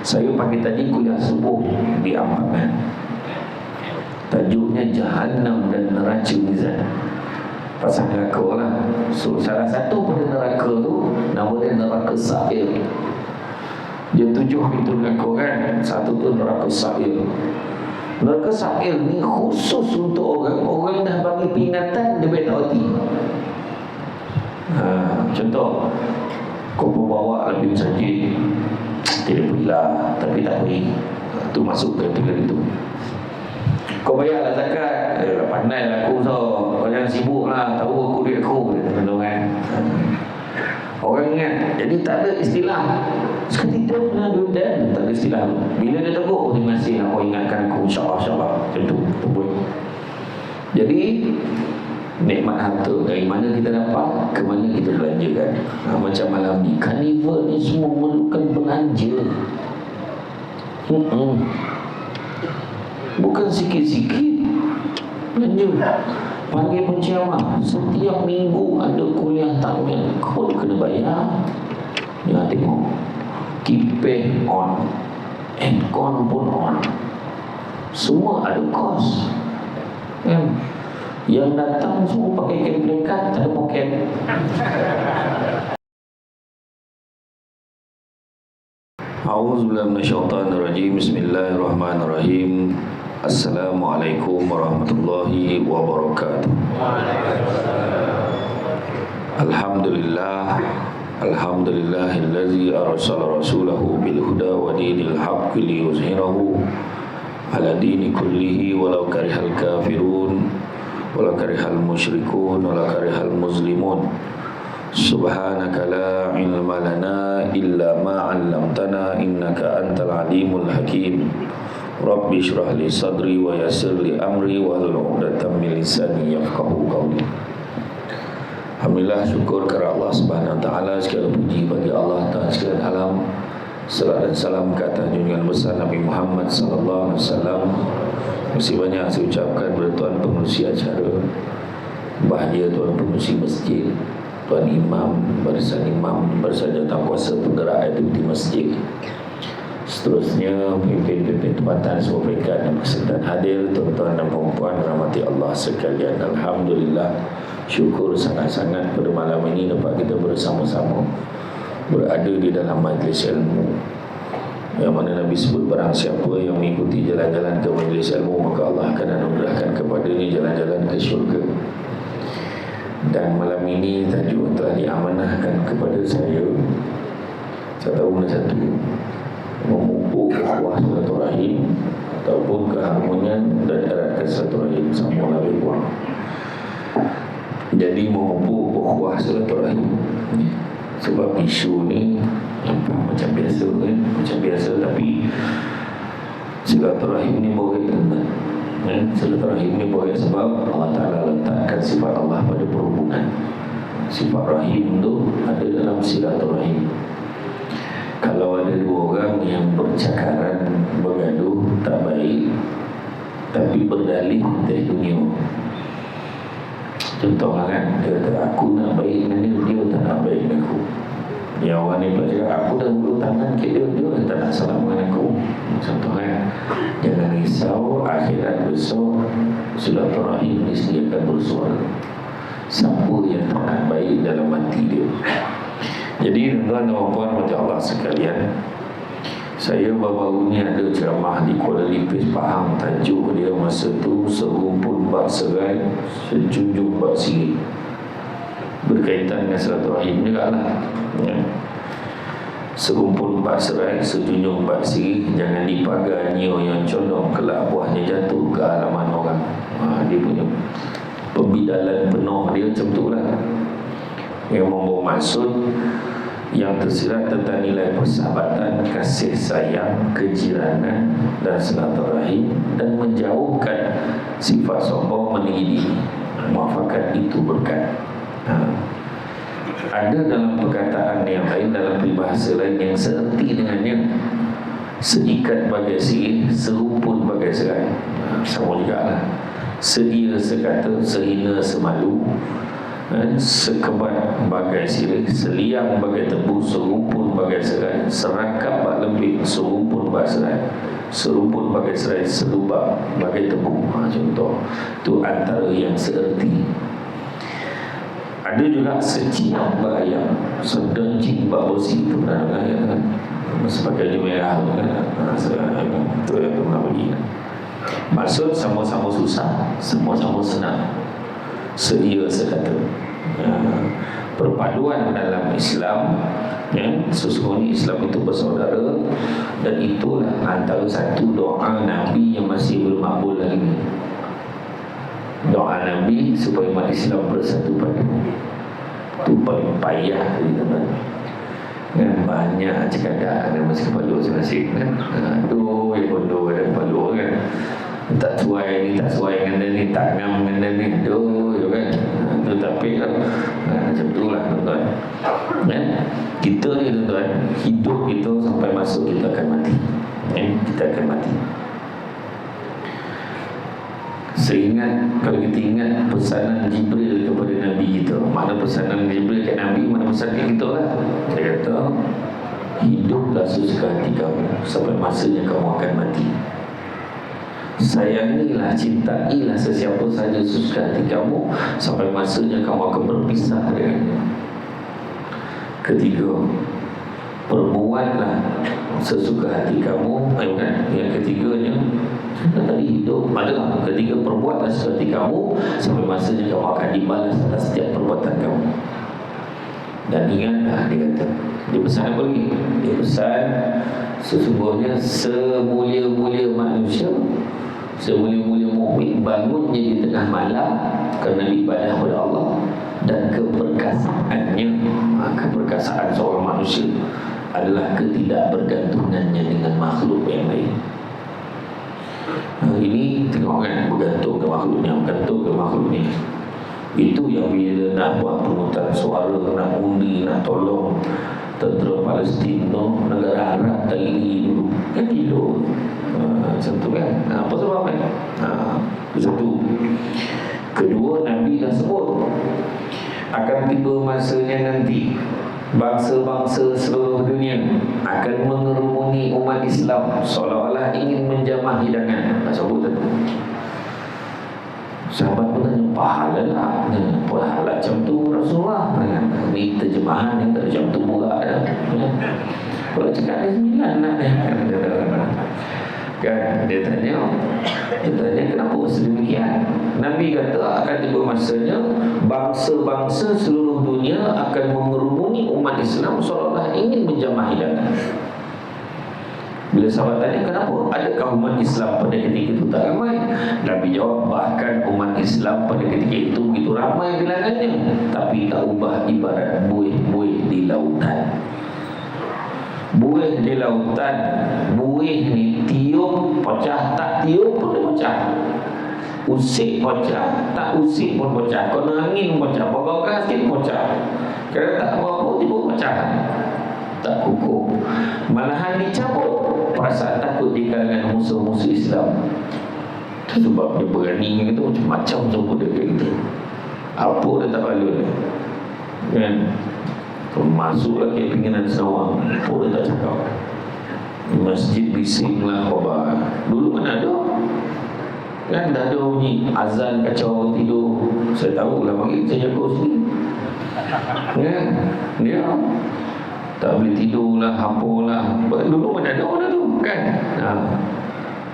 Saya pagi tadi kuliah subuh di Ampangan. Tajuknya Jahannam dan Neraca Mizan. Pasal neraka lah. So salah satu pada neraka tu nama dia neraka Sa'ir. Dia 7 pintu neraka kan. Satu tu neraka Sa'ir. Neraka Sa'ir ni khusus untuk orang dah bagi peringatan dia baik tak hati. Contoh, kau bawa lebih sakit, tidak pergilah, tapi tak pergi, tu masuk ke kategori itu. Kau bayarlah zakat, pandai lah aku so, orang sibuk lah, tahu aku duit aku, kan. Orang ingat, jadi tak ada istilah sekali dia pernah duit dan tak ada istilah. Bila dia tegur, terima kasih lah kau ingatkan aku, insyaAllah macam tu, jadi nikmat harta dari mana kita dapat, ke mana kita belanjakan. Macam malam ni, karnival ni semua memerlukan belanja. Bukan sikit-sikit belanja. Panggil penceramah, setiap minggu ada kuliah takmil, kau kena bayar. Jangan tengok, kipas on, aircon pun on, semua ada kos kan. Yang datang semua pakai kain pelikat, tak ada poket. A'udzubillahi minasyaitonirrajim. Bismillahirrahmanirrahim. Assalamualaikum warahmatullahi wabarakatuh. Alhamdulillah. Alhamdulillahillazi arsala rasulahu bil huda wa dinil haqqi liyuzhirahu ala dini kullihi walau karihal kafirun wala karihal musyrikun wala karihal muslimun. Subhanaka la ilma lana illa ma 'allamtana innaka antal alimul hakim. Rabbi shrah li sadri wa yassir li amri wa hlul 'uqdatam min lisani yafqahu qawli. Alhamdulillah, syukur kepada Allah Subhanahu wa taala, segala puji bagi Allah Ta'ala sekalian alam. Salam dan salam ke atas junjungan besar Nabi Muhammad sallallahu alaihi wasallam. Masih banyak saya ucapkan kepada tuan pengurusi acara, bahagia tuan pengurusi masjid, tuan imam, barisan jawatankuasa penggerak aktiviti masjid, seterusnya pimpin-pimpin tempatan semua peringkat dan kesempatan hadir, tuan-tuan dan puan-puan rahmati Allah sekalian. Alhamdulillah, syukur sangat-sangat pada malam ini dapat kita bersama-sama berada di dalam majlis ilmu, yang mana Nabi sebut barang siapa yang mengikuti jalan-jalan ke majlis ilmu, maka Allah akan anugerahkan kepada ini jalan-jalan ke syurga. Dan malam ini tajuk telah diamanahkan kepada saya tahu satu, memupuk ukhuwah silaturahim ataupun keharmonian dan eratkan silaturahim sama lebih kurang. Jadi memupuk ukhuwah silaturahim, sebab isu ni macam biasa kan, macam biasa, tapi silaturahim ni boleh kan? Silaturahim ni boleh sebab Allah Ta'ala letakkan sifat Allah pada perhubungan. Sifat rahim tu ada dalam silaturahim. Kalau ada dua orang yang bercakaran, bergaduh, tak baik, tapi berdalih dari dunia. Contohlah kan, dia kata aku nak baik dengan dia tak nak baik dengan aku. Yang orang ni belajar, aku dah hulur tangan ke dia tak nak salam dengan aku. Contoh kan, jangan risau, akhirat besok silaturahim ni sendiri akan bersuara. Siapa yang tak nak baik dalam hati dia. Jadi tuan-tuan dan puan mati Allah sekalian, saya baru-baru ni ada ceramah di Kuala Lumpur, Pahang. Tajuk dia masa tu serumpun bak serai, sejunjung bak siri, berkaitan dengan silaturahim juga lah ya. Serumpun bak serai, sejunjung bak siri, jangan dipagar nyo yang condong, kelak buahnya jatuh ke halaman orang. Dia punya pembidalan penuh dia macam tu lah, yang membawa maksud yang tersirat tentang nilai persahabatan, kasih sayang, kejiranan dan silaturahim, dan menjauhkan sifat sombong, meninggi diri. Muafakat itu berkat. Ada dalam perkataan yang lain, dalam peribahasa lain yang seerti dengannya, seikat bagai sirih, serumpun bagai serai. Sama juga lah. Sedia sekata, sehina semalu, Sekebat bagai sirih, seliang bagai tebu, serumpun bagai serai, serangkap bak lembik, serumpun bak serai, serumpun bagai serai, selubab bagai tebu. Contoh tu antara yang seerti. Ada juga seciap bak ayam, sedencing bak besi. Itu pernah dengar kan? Sebagai merah kan? Itu yang pernah bagi kan? Maksud sama-sama susah, sama-sama senang, seia sekata. Perpaduan dalam Islam, sesungguhnya Islam itu bersaudara. Dan itulah antara satu doa Nabi yang masih belum makbul lagi. Doa Nabi supaya umat Islam bersatu padu. Itu paling payah teman-teman. Banyak cakap ada masih kepala masing-masing kan. Aduh, ya bodoh ada kepala kan. Tak sesuai ni, tak sesuai dengan ni, tak ngam dengan ni. Aduh, ya kan. Tetapi macam itulah tuan-tuan. Kita ni tuan-tuan, hidup itu sampai masuk kita akan mati. Kita akan mati. Seingat, kalau kita ingat pesanan Jibril kepada Nabi kita, mana pesanan Jibril ke Nabi, mana pesan ke kita lah. Dia kata, hiduplah sesuka hati kamu sampai masanya kamu akan mati. Sayangilah, cintailah sesiapa saja sesuka hati kamu sampai masanya kamu akan berpisah dengannya. Ketiga, perbuatlah sesuka hati kamu. Yang ketiganya, tadi hidup adalah ketiga, perbuatlah sesuka hati kamu sampai masanya kamu akan dibalas atas setiap perbuatan kamu. Dan ingatlah, dia kata, dia pesan apa lagi? Dia pesan, sesungguhnya semulia-mulia manusia, semulia-mulia mukmin bangunnya di tengah malam kerana ibadah kepada Allah, dan keperkasaannya, keperkasaan seorang manusia adalah ketidakbergantungannya dengan makhluk yang lain. Ini tengok kan, bergantung ke makhluknya, bergantung ke makhluknya. Itu yang bila nak buat permutan suara, nak undi, nak tolong tentera Palestin, negara Arab tadi dulu kan tidur. Macam tu kan. Apa sebab kan? Satu. Kedua, Nabi dah sebut akan tiba masanya nanti bangsa-bangsa seluruh dunia akan mengerumuni umat Islam seolah-olah ingin menjamah hidangan. Sebut satu. Sahabat pun tanya, pahala lah. Pahala macam tu Rasulullah. Ini terjemahan yang tak macam tu pula. Kalau cakap ada 9 nak kan, dia tanya kenapa sedemikian. Nabi kata akan tiba masanya bangsa-bangsa seluruh dunia akan mengerumuni umat Islam seolah-olah ingin menjamah hidangan. Bila sahabat tanya kenapa, adakah umat Islam pada ketika itu tak ramai? Nabi jawab, bahkan umat Islam pada ketika itu begitu ramai bilangannya, tapi tak ubah ibarat buih-buih di lautan. Buih di lautan, buih ni tiup pecah, tak tiup pun dia pecah. Usik pecah, tak usik pun pecah. Kena angin pecah, bawa sikit pecah. Kalau tak bawa tiba pecah, tak kukuh. Malahan dicabut perasaan takut di kalangan musuh-musuh Islam. Itu sebab dia berani gitu, macam-macam sebut dia kayak gitu. Apa dia tak balun kan? Masuklah ke pinggiran sawah, apa dia tak cakap. Masjid bising lah khabar. Dulu mana ada kan, dah ada bunyi azan kacau tidur. Saya tahu lah, panggil saya jaga sini kan, dia tak boleh tidur lah, apalah. Dulu mana ada orang tu kan.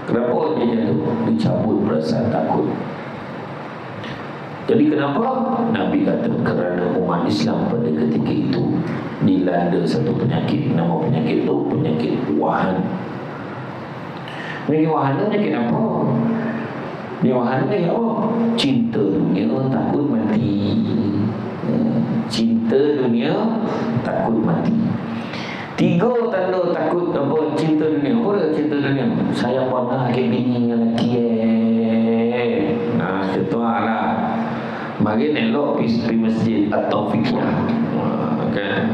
Kenapa dia jatuh? Dicabut perasaan takut. Jadi kenapa? Nabi kata kerana umat Islam pada ketika itu dilanda satu penyakit. Nama penyakit itu penyakit wahan. Penyakit wahan itu penyakit apa? Penyakit wahan itu apa? Cinta dunia, takut mati. Cinta dunia, takut mati. 3 tanda takut apa cinta dunia. Apa dia cinta dunia? Saya pernah ke bini dengan lelaki lah. Mari elok pergi masjid At-Taufiqiyah kan.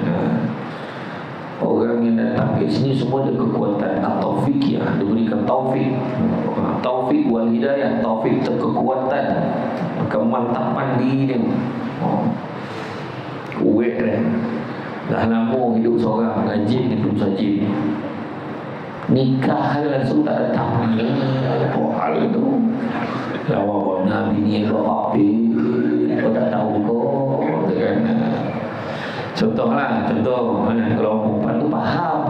Orang yang datang ke sini semua ada kekuatan At-Taufiqiyah, diberikan taufik. Taufik wal hidayah, taufik itu kekuatan, kemantapan diri dia. Kuwait kan. Dah lama hidup seorang rajin hidup saja. Nikah langsung tak datang. Apa hal tu? Lawa bona bini kau api, kau tak tahu kau, kan? Contohlah, contoh kalau perempuan tu faham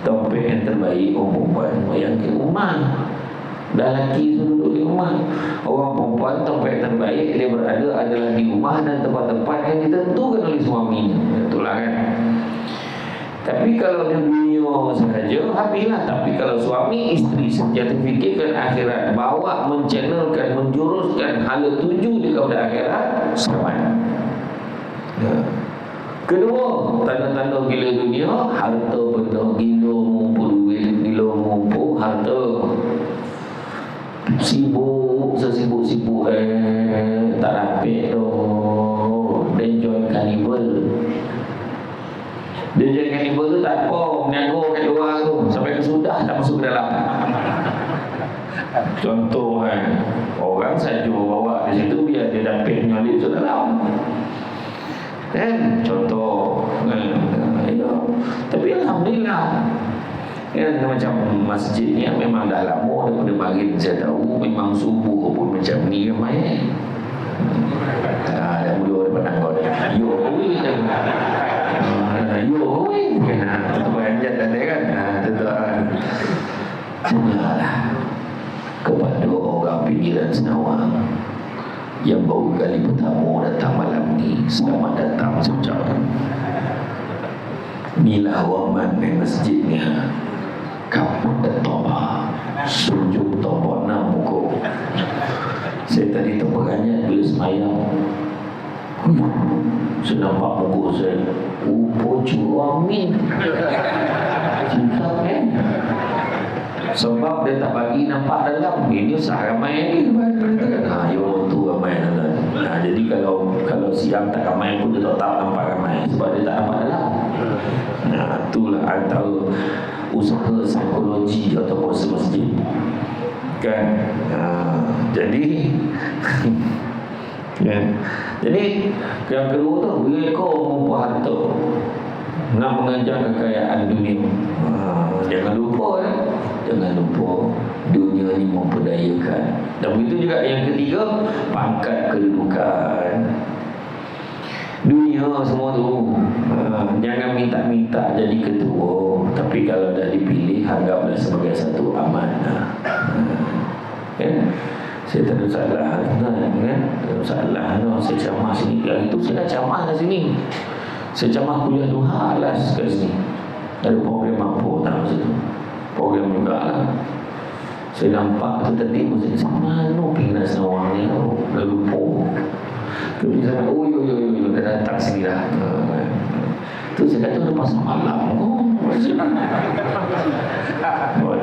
topik yang terbaik orang perempuan yang ke rumah. Dah lelaki tu duduk di rumah. Orang perempuan tempat yang terbaik dia berada adalah di rumah dan tempat-tempat yang ditentukan oleh suaminya. Itulah kan. Tapi kalau dia dunia sahaja, habislah. Tapi kalau suami isteri sejati fikirkan akhirat, bawa menchannelkan, menjuruskan hala tuju dia kepada akhirat, selamat. Kedua, tanda-tanda gila dunia, harta benda, gila mumpu duit, gila mumpu harta. Sibuk, sesibuk-sibuk tak rapid tu. Dia join kanibal. Dia join kanibal tu tak apa, meniaga kat luar tu sampai kesudah tak masuk ke dalam. Contoh kan, orang saja bawa di situ biar dia dapat nyolip ke dalam. Kan contoh ya. Tapi alhamdulillah ya, macam masjid ni memang dah lama daripada maghrib saya tahu memang subuh pun macam ni ramai. Dah mula daripada angkot. Yo oi kan. Yo oi kan. Tu banyak dah kan. Tuan. Cengalah kepada orang pinggiran Senawang yang baru kali pertama datang malam ni, selamat datang saya ucapkan. Inilah waman di masjidnya. Kaput dan toba, sujud toba namuko. Saya tadi terperanjat bila semayang. Saya nampak muka saya. Cuamin. Cinta kan? Sebab dia tak bagi nampak dalam. Ini sah ramai ni. Ya tu ramai dalam. Jadi kalau siang tak ramai pun dia tak nampak ramai. Sebab dia tak nampak dalam. Itulah antara usaha psikologi ataupun masjid kan. Jadi kan? Jadi yang kedua tu mereka mempunyai harta nak mengejar kekayaan dunia. Jangan lupa jangan lupa dunia ni memperdayakan. Dan begitu juga yang ketiga, pangkat kedudukan. Dunia semua tu jangan minta-minta jadi ketua, tapi kalau dah dipilih anggaplah sebagai satu amanah. Kan? Saya tak ada salah kan? Tak ada salah saya ceramah sini. Yang itu saya dah ceramah kat sini. Saya ceramah kuliah duha alas kat sini. Ada program apa tak masa tu? Program juga lah. Saya nampak tu tadi pun saya mana pinggiran Senawang ni. Dah lupa. Kemudian saya yo dah datang sini dah. Tu saya kata ada pasal malam.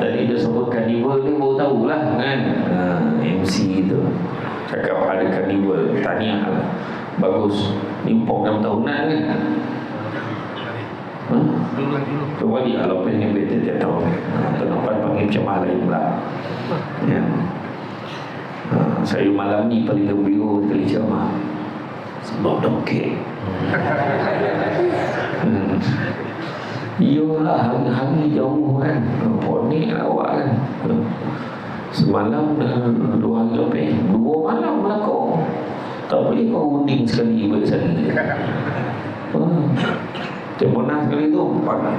Tadi dia sebut kanibal ni baru tahulah kan. MC tu cakap ada kanibal. Tahniah lah. Bagus. Ni program tahunan kan. Kembali kalau pengen betul tiap tahun. Kenapa panggil macam lain pula. Ya. Saya malam ni paling gembira sekali ceramah. Sebab dongkek. Iyalah hari-hari jauh kan. Ponik awak kan. Semalam dah 2 hari lebih. 2 malam melakau. Tak boleh kau unding sekali balik sana. Pernah sekali tu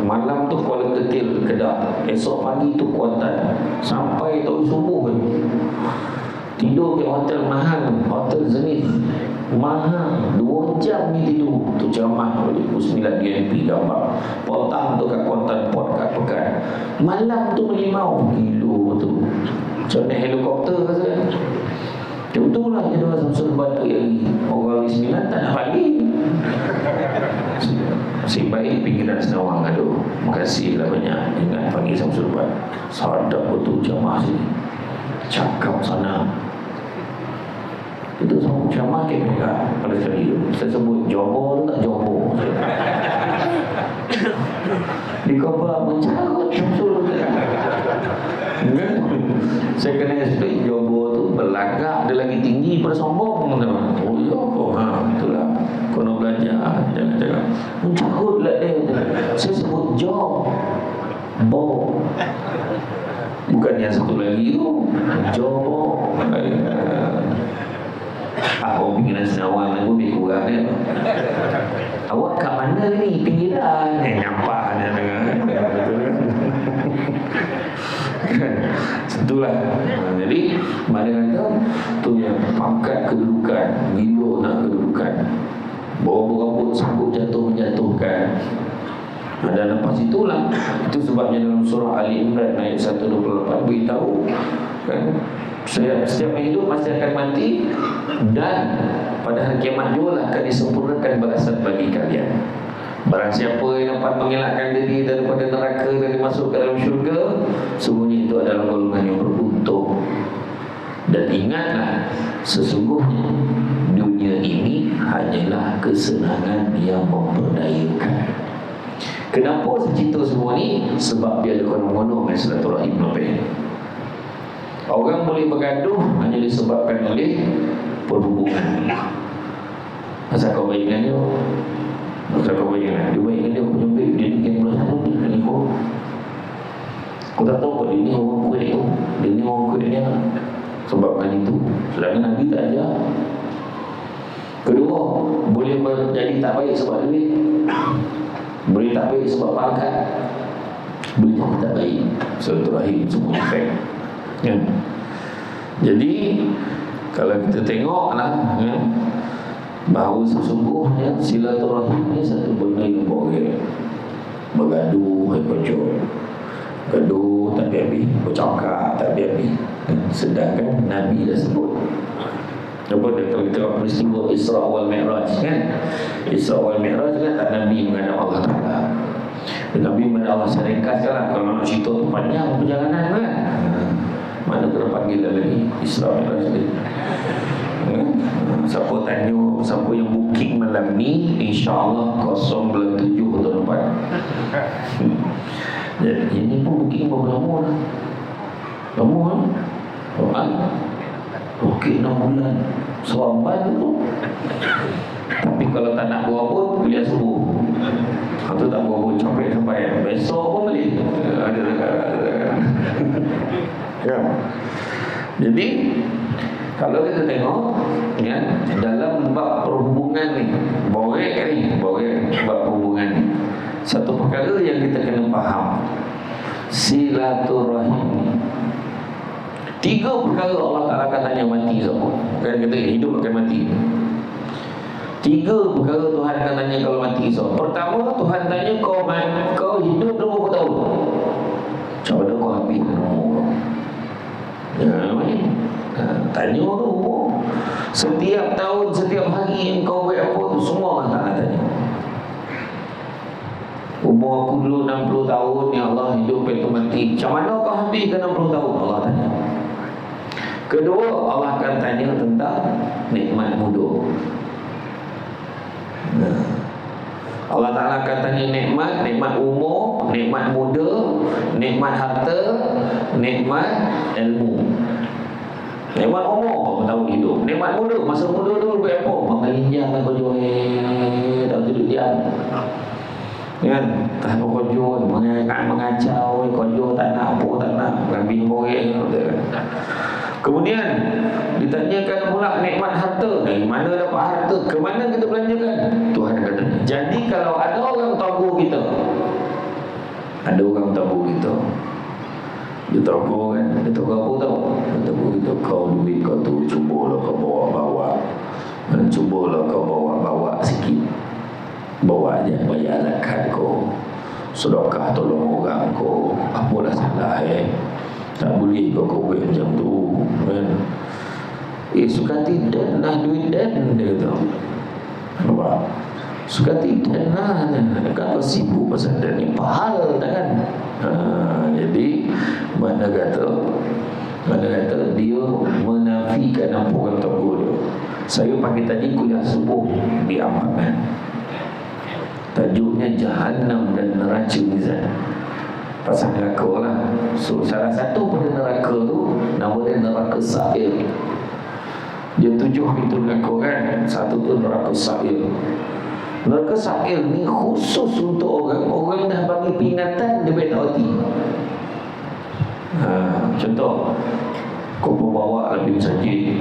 malam tu Kuala Ketil Kedah, esok pagi tu Kuantan, sampai tahun subuh kan. Tidur ke hotel mahal, hotel Zenith mahal, 2 jam ni tidur. Tu ceramah oleh 9 DNP gambar potang tu kat Kuantan, pot kat Pekan. Malam tu melimau kilo tu macam naik helikopter rasa. Betul lah jadi orang Samsul Batu lagi. Orang 9 tak nak bagi. Si baik pinggiran Senawang. Aduh, makasihlah banyak ingat panggil Samsul Batu. Sadap betul jamaah sini. Cakap sana. Itu sama jamaah ke mereka. Pada sekali tu saya sebut Johor tu tak Johor. Di khabar mencarut Samsul. Saya kena explain Johor tu berlagak dia lagi tinggi pada sombong. Oh ya kok itulah kono belajar Bo. Bukan yang satu lagi tu, Jobo. Aku pinggiran Senawang aku lebih kurang kan. Awak kat mana ni pinggiran? Nampak ada dengan. Itulah. Jadi mana kata tu yang pangkat kedudukan, bila nak kedudukan. Bawa berambut sanggup menjatuhkan. Dan lepas itulah, itu sebabnya dalam surah Ali Imran ayat 128 beritahu kan, setiap hidup pasti akan mati, dan pada hari kiamat juga akan disempurnakan balasan bagi kalian. Barang siapa yang dapat mengelakkan diri daripada neraka dan dimasukkan dalam syurga, sungguhnya itu adalah golongan yang beruntung. Dan ingatlah, sesungguhnya dunia ini hanyalah kesenangan yang memperdayakan. Kenapa saya cerita semua ni? Sebab dia ada konon-konon dengan silaturahim lebih. Orang boleh bergaduh hanya disebabkan oleh perhubungan. Asal kau bayangkan dia, dia bayangkan dia punya baik, dia ni yang mula satu ni, dia ni kau. Kau tak tahu dia ni orang kuat tu, dia ni orang kuat dia. Sebabkan itu, sedangkan Nabi tak ajar. Kedua, boleh menjadi tak baik sebab duit, boleh tak baik sebab pangkat, boleh jadi tak baik silaturahim, semua efek kan? Jadi kalau kita tengoklah kan, bahawa sesungguhnya silaturahim ni satu benda yang boleh bergaduh, gaduh tak habis, bercakap tak habis. Sedangkan Nabi dah sebut apa dia, kalau kita tengok peristiwa Isra wal Mi'raj kan, Isra wal Mi'raj kan, tak Nabi menghadap Allah Ta'ala. Nabi menghadap Allah secara ringkaskan. Kalau nak cerita tu panjang perjalanan kan, mana kena panggil lagi Isra Mi'raj ni. Siapa tanya, siapa yang booking malam ni, InsyaAllah 0 bulan 7 tahun depan. Jadi ini pun booking berapa lama dah? Lama kan? Okey, 6 bulan Sawaban tu. Tapi kalau tak nak buat pun, boleh subuh. Kalau tak buat pun capek sampai besok pun boleh. Ada ya. Jadi kalau kita tengok ya, dalam bab perhubungan ni, bab perhubungan ni, satu perkara yang kita kena faham, silaturahim. 3 perkara Allah Ta'ala akan tanya mati semua. Kan kata hidup akan mati. 3 perkara Tuhan akan tanya kalau mati semua. Pertama, Tuhan tanya kau hidup berapa tahun? Macam mana kau habis umur? Tanya tu. Setiap tahun, setiap hari yang kau buat apa tu, semua Allah Ta'ala tanya. Umur aku dulu 60 tahun, ya Allah, hidup itu mati. Macam mana kau habiskan 60 tahun? Allah tanya. Kedua, Allah akan tanya tentang nikmat muda. Allah Ta'ala akan tanya nikmat umur, nikmat muda, nikmat harta, nikmat ilmu. Nikmat umur, tahun hidup. Nikmat muda, masa muda dulu buat apa? Menginjak kau jual, tak duduk diam. Kan? Tak apa kau jual, mengacau, kau jual tak nak apa, tak nak. Lebih borek. Kemudian ditanyakan pula nikmat harta. Dari mana dapat harta? Ke mana kita belanjakan? Tuhan kata. Jadi kalau ada orang tabu kita, dia tabu kan? Dia tabu apa tau? Dia tabu kita, kau duit kau tu cubalah kau bawa-bawa. Cubalah kau bawa-bawa sikit. Bawa aja bayar zakat kau, sedekah tolong orang kau. Apalah salah tak boleh kau buat macam tu kan? Sukati dan lah duit dan dia kata. Nampak? Sukati dan lah kan kau sibuk pasal dan ni pahal tak kan? Jadi mana kata dia menafikan apa orang tahu dia. Saya pagi tadi kuliah subuh di Ambangan, tajuknya Jahannam dan Neraca Mizan. Pasal neraka lah. So salah satu pada neraka tu nama dia neraka Sa'ir. Dia 7 pintu neraka kan. Satu tu neraka Sa'ir. Neraka Sa'ir ni khusus untuk orang dah bagi peringatan, dia boleh tak reti. Contoh, kau bawa lebih masjid,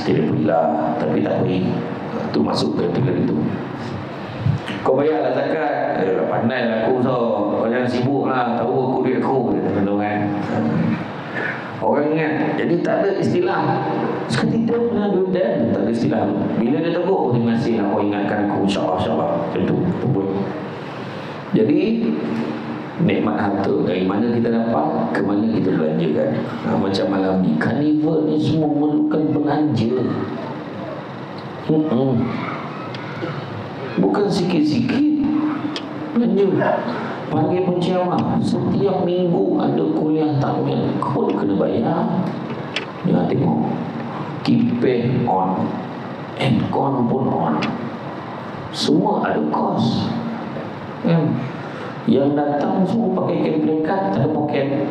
tidak pergilah, tapi tak pergi, tu masuk kategori itu. Kau bayarlah zakat, pandai lah aku, so kau jangan sibuk lah, tahu aku duit aku, dia kata kan. Orang ingat, jadi tak ada istilah seketika pernah duit dan tak ada istilah. Bila dia tegur, terima kasih lah kau ingatkan aku, insyaAllah macam tu. Jadi nikmat harta dari mana kita dapat, ke mana kita belanjakan. Macam malam ni, karnival ni semua memerlukan belanja. Bukan sikit-sikit belanja. Panggil penceramah, setiap minggu ada kuliah takmil, kau kena bayar. Jangan tengok, kipas on, aircon pun on, semua ada kos kan? Yang datang semua pakai kempekat, tak ada poket.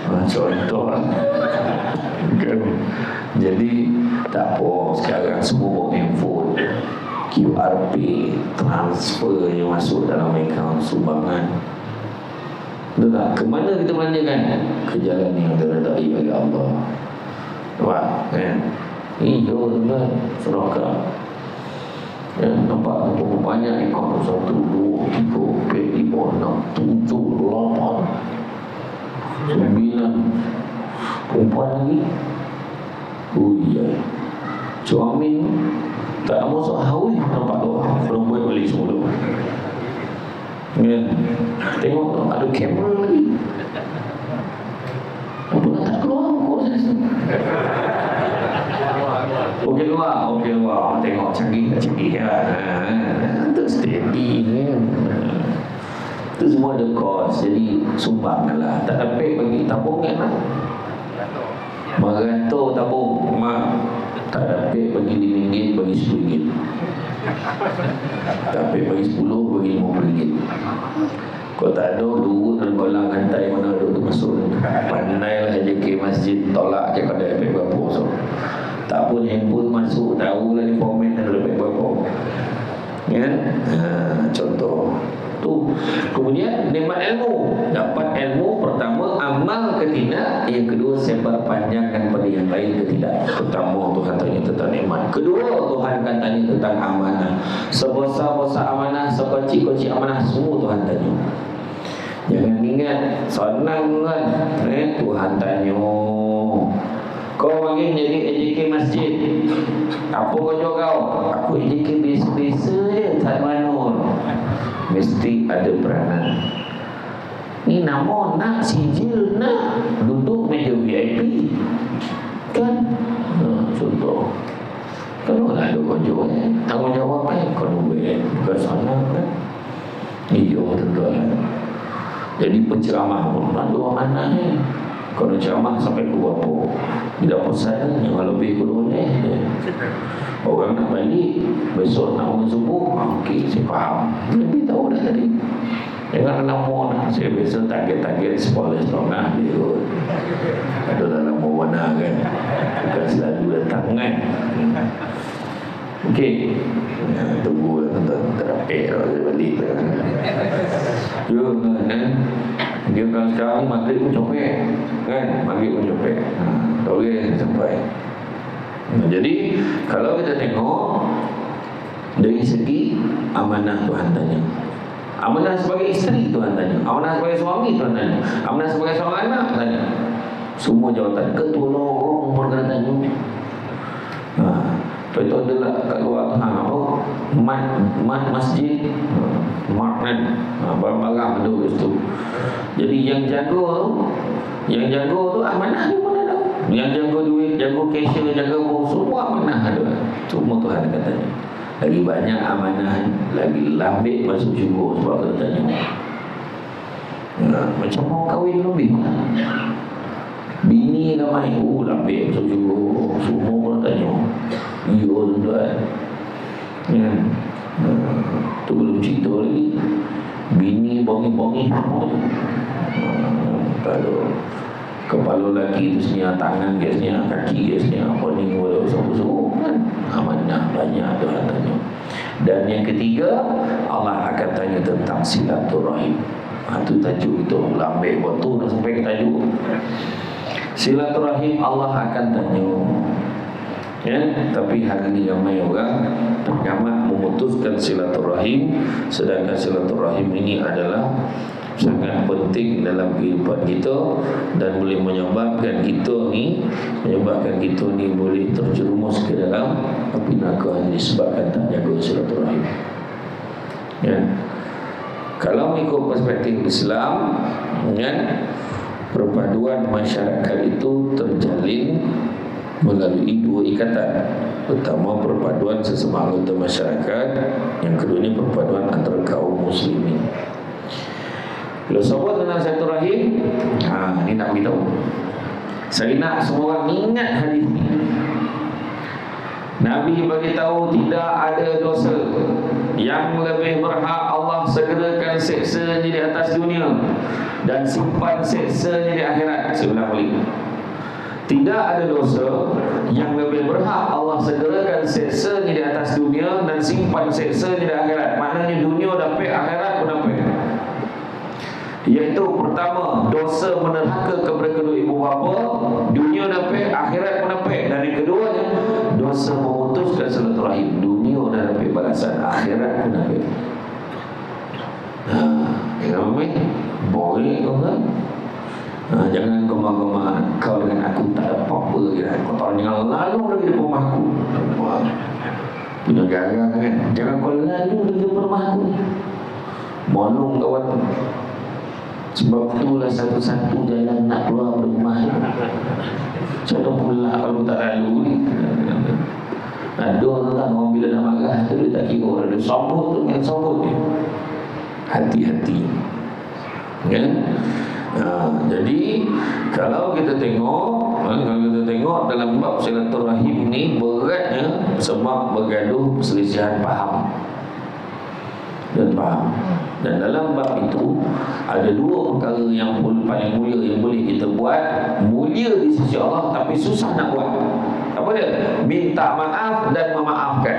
Contoh kan. Jadi tak apa, sekarang semua bawa handphone, QRP, transfer yang masuk dalam akaun sumbangan. Betul tak? Ke mana kita belanjakan? Ke jalan yang diredai oleh Allah. Wah, kan? Hijau tuan, sedekah. Ya, nampak berapa banyak akaun? 1, 2, 3, 4, 5, 6, 7, 8, 9. Perempuan lagi. Oh iya. Suami tak masuk hawi, nampak tu belum buat balik semua tu. Ya. Tengok tu ada kamera lagi. Apa tak keluar kok saya. Okey luar. Tengok canggih ya. Tu steady kan. Tu semua ada kos, jadi sumbanglah. Tak dapat bagi tabung kan. Meratus tabung mak. Tak dapat bagi RM5, bagi RM10. Tak dapat bagi RM10, bagi RM50. Kalau tak ada, dulu tergolang hantai mana ada tu masuk. Pandailah JK masjid, tolak je kau dah dapat berapa. So, tak pun handphone masuk, tahulah ni format ada dapat berapa. Ya? Contoh tu. Kemudian nikmat ilmu. Dapat ilmu, pertama amal ke tidak, yang kedua sebar panjangkan pada yang lain ke tidak. Pertama Tuhan tanya tentang nikmat, kedua Tuhan akan tanya tentang amanah. Sebesar-besar amanah, sekecil-kecil amanah, semua Tuhan tanya. Jangan ingat senang kan, Tuhan tanya. Kau panggil jadi AJK masjid, apa kau jawab kau? Aku AJK biasa-biasa je, tak manul. Mesti ada peranan. Ni nama nak sijil, nak duduk meja VIP kan? Contoh, kalau ada kau tanggungjawab kau duit bukan sana kan? Iya tuan. Jadi penceramah pun ada mana kalau ceramah sampai ke berapa, tidak pesan yang lebih kurang boleh. Orang nak balik besok nak bangun subuh, okey saya faham, lebih tahu dah tadi. Jangan nama nak, saya biasa target sekolah dia ada dalam mana kan, bukan selalu datang kan. Okey, tunggu lah tuan-tuan, terapik lah saya balik kan. Dia kan sekarang ni maghrib pun copek kan, maghrib pun copek. Tak boleh sampai. Jadi kalau kita tengok dari segi amanah, Tuhan tanya. Amanah sebagai isteri, Tuhan tanya. Amanah sebagai suami, Tuhan tanya. Amanah sebagai seorang anak, tanya. Semua jawatan ketua lorong berkata tanya. Lepas itu adalah kat luar apa? Mat masjid, maknan barang-barang ada kat situ. Jadi yang jaga tu amanah dia pun ada. Yang jaga duit, jaga cashier, jaga bos, semua amanah ada. Semua Tuhan katanya. Lagi banyak amanah, lagi lambik masuk syurga sebab kata tanya. Macam mau kahwin lebih. Bini ramai, lambik masuk syurga, semua kata tanya. Ya tuan-tuan. Ya. Tu belum cerita lagi. Bini bongi-bongi semua. Kalau kepala lelaki tu senyap, tangan dia senyap, kaki dia senyap, apa ni semua kan. amanah, banyak Tuhan tanya. Dan yang ketiga, Allah akan tanya tentang silaturahim. Itu tajuk itu lambai waktu nak sampai ke tajuk. Silaturahim Allah akan tanya. Ya, tapi hari ini ramai orang pengamat memutuskan silaturahim, sedangkan silaturahim ini adalah sangat penting dalam kehidupan kita dan boleh menyebabkan kita ni boleh terjerumus ke dalam api neraka disebabkan tak jaga silaturahim. Ya. Kalau mengikut perspektif Islam, ya, perpaduan masyarakat itu terjalin melalui dua ikatan. Pertama, perpaduan sesama anggota masyarakat. Yang kedua ni perpaduan antara kaum muslimin. Kalau sebut tentang silaturahim, ni nak beritahu. Saya nak semua orang ingat hadis ni. Nabi bagi tahu tidak ada dosa yang lebih berhak Allah segerakan seksanya di atas dunia dan simpan seksanya di akhirat. Saya ulang balik. Tidak ada dosa yang lebih berhak Allah segerakan seksanya di atas dunia dan simpan seksanya di akhirat. Maknanya dunia dapat, akhirat pun dapat. Iaitu pertama, dosa menerhaka kepada kedua ibu bapa, dunia dapat, akhirat pun dapat. Dan yang keduanya, dosa memutuskan silaturahim, dunia dah dapat balasan, akhirat pun dapat. Jangan main boleh kau kan? Jangan gemar-gemar kau dengan aku tak ada apa-apa je. Kau tahu jangan lalu lagi di rumah aku. Punya garang kan. Jangan kau lalu lagi di rumah aku. Monong kawan. Sebab itulah satu-satu jalan nak keluar dari rumah. Contoh pula kalau tak lalu ni. Ada orang bila dah marah tu dia tak kira dia sambut tu dengan sambut dia. Hati-hati. Kan? Jadi kalau kita tengok dalam bab silaturahim ni beratnya sebab bergaduh perselisihan faham dan faham. Dan dalam bab itu ada dua perkara yang paling mulia yang boleh kita buat, mulia di sisi Allah tapi susah nak buat. Apa dia? Minta maaf dan memaafkan.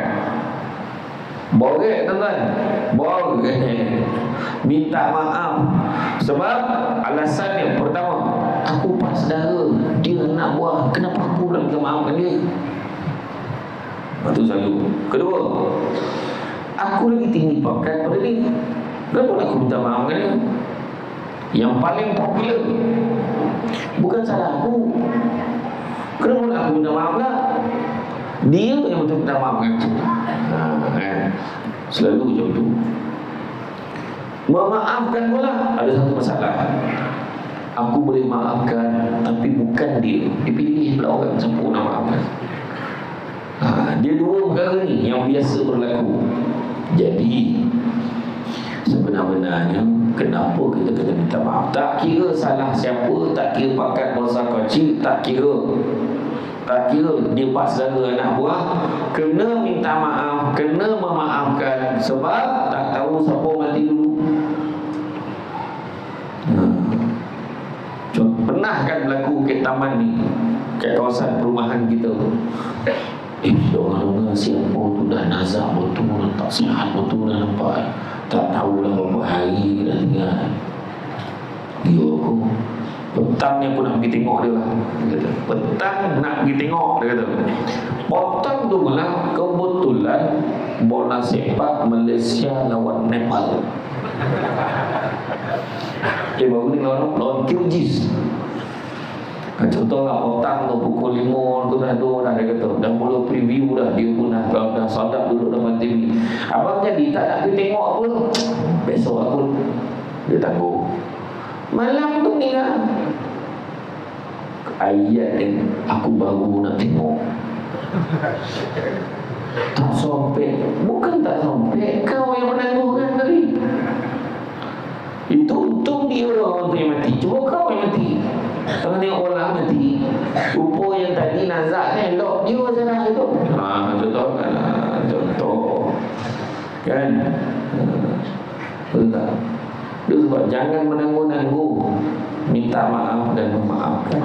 Boleh tuan-tuan? Boleh. Minta maaf. Sebab alasan yang pertama, aku pas saudara, dia nak buat, kenapa aku pula minta maafkan dia? Itu satu. Kedua, aku lagi tinggi pangkat pada dia, kenapa aku minta maafkan dia? Yang paling popular, bukan salah aku, kenapa aku minta maaf lah? Dia yang betul minta maafkan aku. Selalu macam tu. Memaafkan pula ada satu masalah. Aku boleh maafkan, tapi bukan dia. Dia pilih pula orang sempurna maafkan. Dia dua perkara ni yang biasa berlaku. Jadi sebenarnya kenapa kita kena minta maaf? Tak kira salah siapa, tak kira pangkat besar kecil, tak kira dia pak saudara anak buah, kena minta maaf, kena memaafkan. Sebab tak tahu siapa mati dulu. Pernah kan berlaku kat taman ni, kat kawasan perumahan kita. Orang-orang siapa tu dah nazak betul, tak sihat betul dah nampak. Tak tahulah berapa hari dah tinggal. Dia aku petang ni aku nak pergi tengok dia lah. Dia kata, petang nak pergi tengok, dia kata. Petang tu malah kebetulan bola sepak Malaysia lawan Nepal. Baru ni lawan Kyrgyz. Contohlah petang tu pukul 5 tu dah dia kata. Dah mula preview dah, dia pun dah sadap duduk dalam TV. Abang jadi tak nak pergi tengok apa, besok aku dia tangguh. Malam tu ni lah ayat yang aku baru nak tengok. Tak sampai. Bukan tak sampai, kau yang menangguhkan tadi. Itu untung dia orang tu yang mati. Cuba kau yang mati. Kalau tengok orang mati, rupa yang tadi nazak kan elok, dia salah elok. Contoh kan. Contoh kan. Betul tak? Itu sebab jangan menangguh-nangguh, minta maaf dan memaafkan.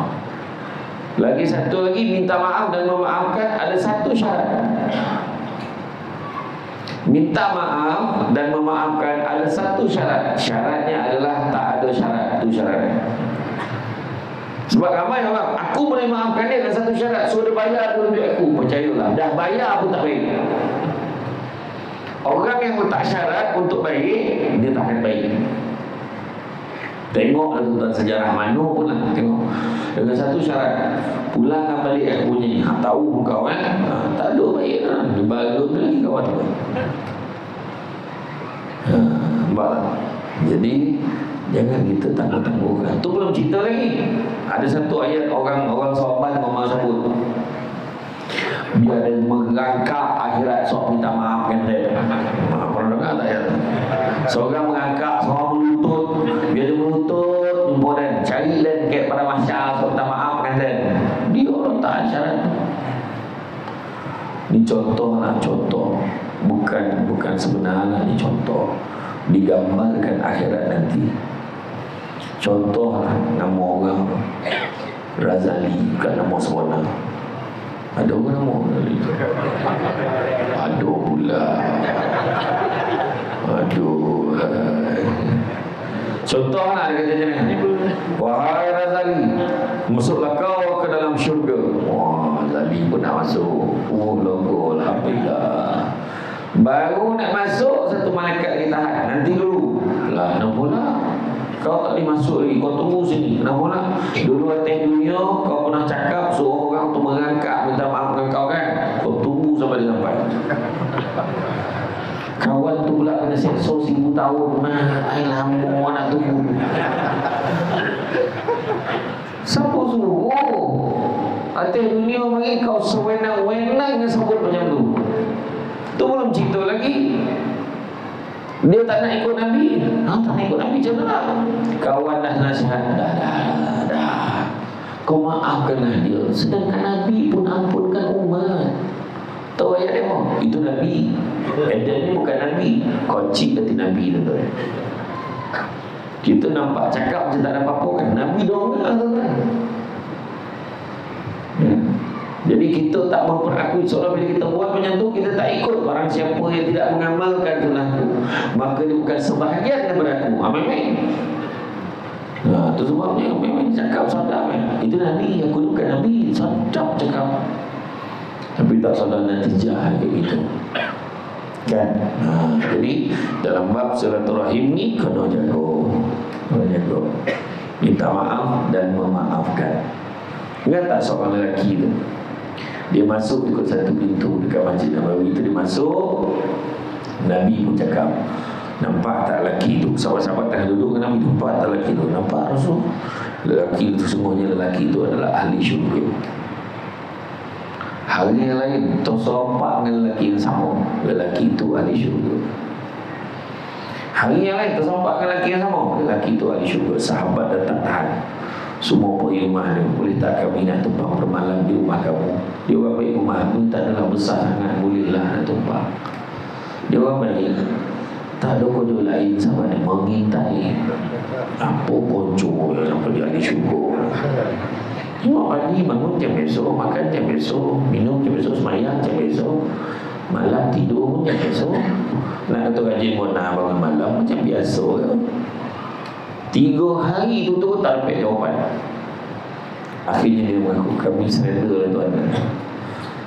Lagi satu lagi, minta maaf dan memaafkan ada satu syarat. Minta maaf dan memaafkan ada satu syarat. Syaratnya adalah tak ada syarat. Itu syaratnya. Sebab ramai orang, aku boleh maafkan dia dengan satu syarat, suruh dia bayar dulu duit aku. Percayalah, dah bayar pun tak baik. Orang yang letak syarat untuk baik, dia tak akan baik. Tengoklah tuan sejarah mana pun lah. Tengok dengan satu syarat, pulangkan balik aku punya ni. Tahu kau kan, tak ada baik lah. Dia bagus lagi kawan tu. Nampak tak? Jadi jangan kita tangguh-tangguhkan. Tu belum cerita lagi. Ada satu ayat orang sahabat Umar sebut, biar dia merangkak akhirat sok minta maaf kan dia. Pernah dengar tak ayat? Seorang merangkak, seorang melutut, biar dia melutut jumpa dan cari dan kat pada masyarakat sok minta maaf kan dia. Dia orang tak syarat. Ni contoh lah, contoh. Bukan sebenarnya ni contoh. Digambarkan akhirat nanti. Contoh lah, nama orang Razali, bukan nama sebenar. Ada apa nama Razali? Aduh pula. Aduh. Contoh lah dia kata macam ni. Wahai Razali, masuklah kau ke dalam syurga. Wah, Razali pun nak masuk. Oh, logo, alhamdulillah. Baru nak masuk, satu malaikat lagi tahan. Nanti dulu. Lah, kenapa lah? Kau tak boleh masuk lagi, kau tunggu sini. Kenapa lah? Dulu atas dunia kau pernah cakap suruh orang tu merangkak minta maaf dengan kau kan. Kau tunggu sampai dia sampai. Kawan tu pula kena seksa 1000 tahun. Ai lama nak tunggu. Siapa suruh? Atas dunia mari kau sewenang-wenang yang sebut macam tu. Tu belum cerita lagi. Dia tak nak ikut Nabi. Tak nak ikut Nabi macam mana? Kawan dah nasihat. Dah. Kau maafkanlah dia. Sedangkan Nabi pun ampunkan umat. Tahu ayat dia apa? Itu Nabi. Adam ni bukan Nabi. Kocik hati Nabi tu. Kita nampak cakap macam tak ada apa-apa kan. Nabi doang kan. Jadi kita tak memperakui seolah bila kita buat macam tu, kita tak ikut. Barang siapa yang tidak mengamalkan sunnahku, maka dia bukan sebahagian daripada aku. Memang. Itu sebabnya memang cakap sadar kan. Itu Nabi, aku bukan Nabi. Sadar cakap. Tapi tak sadar natijah kayak gitu. Kan? Jadi dalam bab silaturahim ni kena jaga. Minta maaf dan memaafkan. Ingat tak seorang lelaki tu? Dia masuk ikut satu pintu dekat Masjid Nabawi itu, dia masuk. Nabi pun cakap, nampak tak lelaki tu? Sahabat-sahabat tengah duduk kan, Nabi nampak tak lelaki tu? Nampak Rasul? Lelaki itu sesungguhnya lelaki itu adalah ahli syurga. Hal yang lain terserompak dengan lelaki yang sama, lelaki itu ahli syurga. Hal yang lain terserompak dengan lelaki yang sama, lelaki itu ahli syurga. Sahabat datang tahan. Semua pergi rumah dia. Boleh tak kami nak tumpang bermalam di rumah kamu? Dia orang baik, rumah pun tak adalah besar sangat, bolehlah nak tumpang. Dia orang baik. Tak ada konco lain sahabat dia mengintai. Apa konco sampai dia ahli syurga? Tengok pagi bangun jam besok, makan jam besok, minum jam besok, semayang jam besok, malam tidur pun jam besok. Nak kata rajin pun nak bangun malam macam biasa ke? 3 hari tu tak dapat jawapan. Akhirnya dia mengaku, kami surrender Tuan.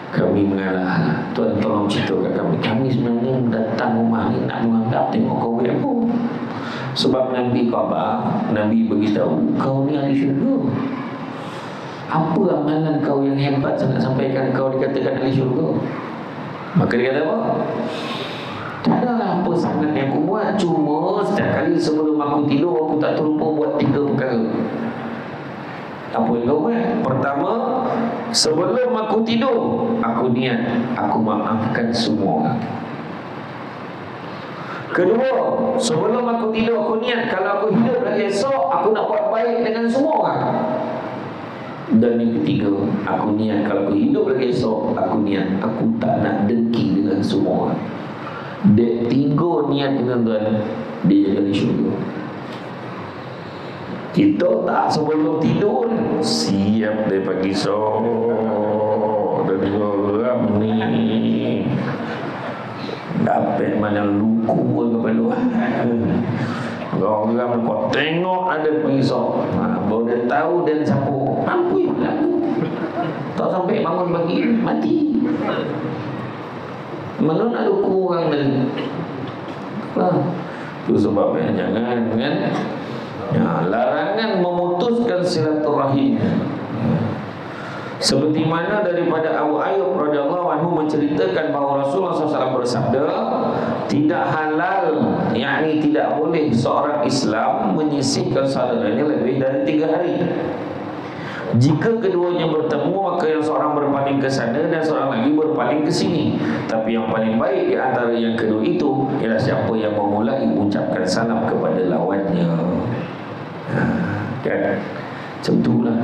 Kami mengalah. Tuan tolong cerita kat kami. Kami sebenarnya datang rumah ni nak menganggap tengok kau buat apa. Sebab Nabi khabar, Nabi beritahu kau ni ahli syurga. Apa amalan kau yang hebat sangat sampaikan kau dikatakan ahli syurga? Maka dia kata apa? Tak adalah apa sangat yang aku buat. Cuma setiap kali sebelum aku tidur, aku tak terlupa buat 3 perkara. Apa yang kau buat? Pertama, sebelum aku tidur, aku niat aku maafkan semua orang. Kedua, sebelum aku tidur, aku niat kalau aku hidup lagi esok, aku nak buat baik dengan semua orang. Dan yang ketiga, aku niat kalau aku hidup lagi esok, aku niat aku tak nak dengki dengan semua orang. Dia 3 niat dengan Tuhan, dia jadi syurga. Kita tak sebelum tidur siap dari pagi dari orang ni dapat mana luku kepala orang kau tengok ada pisau baru dia tahu dan sapu ampui lalu tak sampai bangun pagi mati mana nak luku orang tadi itu sebabnya jangan kan larangan memutuskan silaturahim. Seperti mana daripada Abu Ayyub radhiyallahu anhu menceritakan bahawa Rasulullah SAW bersabda, tidak halal, yakni tidak boleh seorang Islam menyisihkan saudaranya lebih dari 3 hari. Jika keduanya bertemu, maka yang seorang berpaling ke sana dan seorang lagi berpaling ke sini. Tapi yang paling baik di antara yang kedua itu ialah siapa yang memulai ucapkan salam kepada lawannya. Kan? Macam itulah.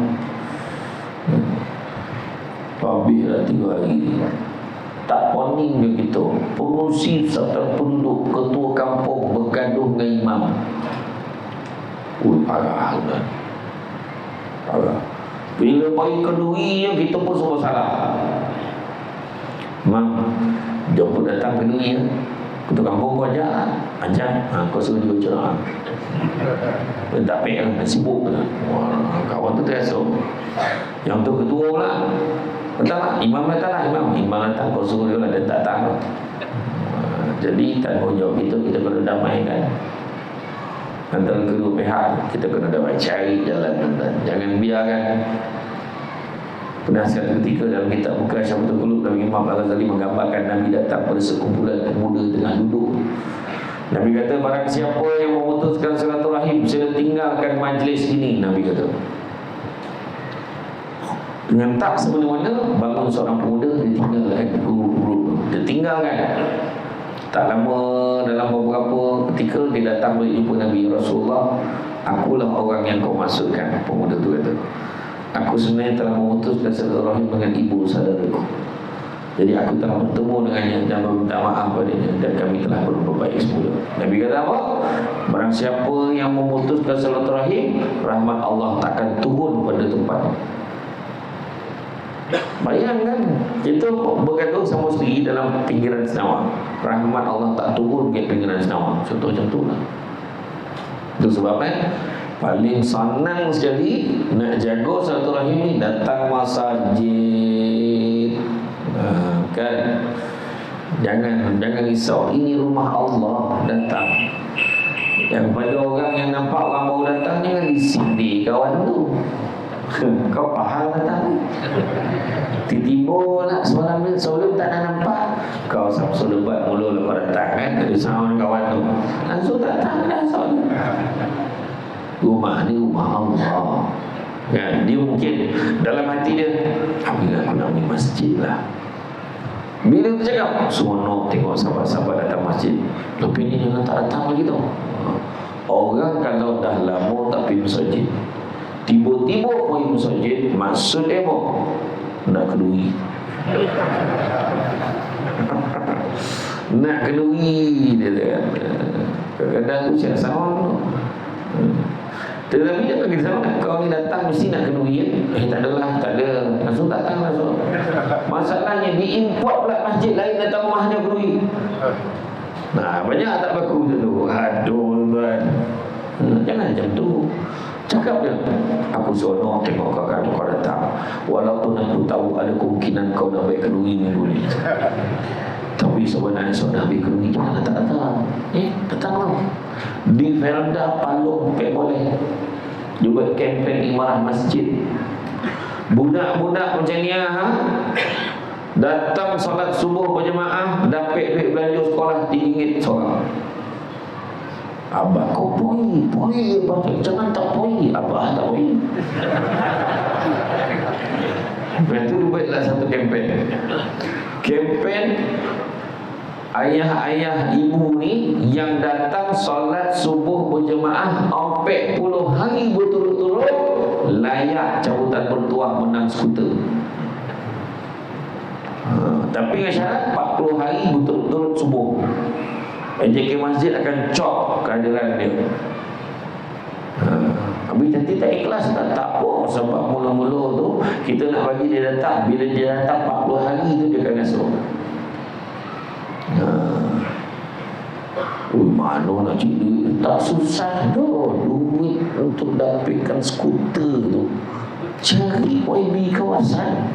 Habislah 3 hari. Tak poning ke kita. Pengurusi serta penduduk, ketua kampung bergaduh dengan imam. Parah kan? Parah. Bila bagi kenduri kita pun semua salah. Mak, dia pun datang kenduri ketua kampung kau ajar. Kau suruh dia cerah. Dia tak pek lah, sibuk lah. Kawan tu terasa. Yang tu ketua pula datang lah, imam datang lah, imam datang, kau suruh dia lah, dia tak datang. Jadi tanggungjawab kita kena damaikan antara kedua pihak. Kita kena damai, cari jalan. Jangan biarkan. Penasihat ketika dalam kitab Bukan Syafatul Qulub Nabi Imam Al-Ghazali menggambarkan Nabi datang pada sekumpulan pemuda tengah duduk. Nabi kata, barang siapa yang memutuskan silaturahim, sila tinggalkan majlis ini. Nabi kata, dengan tak semena-mena bangun seorang pemuda, dia tinggalkan guru-guru, dia tinggalkan. Tak lama, dalam beberapa ketika dia datang berjumpa Nabi Rasulullah. Akulah orang yang kau maksudkan. Pemuda tu kata, aku sebenarnya telah memutuskan silaturahim dengan ibu saudaraku. Jadi aku telah bertemu dengannya dan meminta maaf padanya, dan kami telah berbuat baik semula. Nabi kata apa? Barang siapa yang memutuskan silaturahim, rahmat Allah takkan turun pada tempatnya. Bayangkan kita bergaduh sama sendiri dalam pinggiran senawa, rahmat Allah tak turun ke pinggiran senawa. Contoh macam tu lah. Itu sebabnya paling senang sekali nak jaga silaturahim ni datang masjid. Kan? Jangan risau, ini rumah Allah, datang. Yang pada orang yang nampak orang baru datang, jangan disindir kawan tu. Kau faham datang? Tiba-tiba nak semalam ni sebelum tak nak nampak, kau sama lebat mula lepas datang kan, ada sama kawan tu langsung datang dah soal. Rumah ni rumah Allah kan? Dia mungkin dalam hati dia, aku nak pergi masjid lah. Bila dia cakap, seronok tengok sahabat-sahabat datang masjid, tapi ni jangan tak datang lagi tau. Orang kalau dah lama tak pergi masjid, tiba-tiba pergi masjid, maksud dia apa? Nak kedui. Nak kedui dia kata. Kadang-kadang tu siap sama. Tetapi dia bagi sama, kau ni datang mesti nak kedui. Tak adalah, tak ada. Langsung datang langsung. Masalahnya diimport pula masjid lain datang rumah dia kedui. Nah, banyak tak baku tu. Aduh tuan. Jangan macam tu. Cakap dia, aku seronok tengok kau datang. Walaupun aku tahu ada kemungkinan kau nak baik kedui minggu ni, tapi sebenarnya sudah baik kedui, jangan datang. Datanglah. Di Felda Palung boleh juga kempen imarah masjid. Budak-budak macam ni datang solat subuh berjemaah, dapat duit belanja sekolah RM3 seorang. Abah kau poi abah, jangan tak poi. Abah tak poi. Itu buatlah satu kempen ayah-ayah ibu ni yang datang solat subuh berjemaah 40 hari berturut-turut layak cabutan bertuah menang skuter. Tapi dengan syarat 40 hari berturut-turut subuh. AJK Masjid akan cop kehadiran dia. Habis nanti tak ikhlas tak apa. Sebab mula-mula tu kita nak bagi dia datang. Bila dia datang 40 hari tu dia akan masuk. Mana nak cari duit? Tak susah dah. Duit untuk dapatkan skuter tu, cari YB kawasan,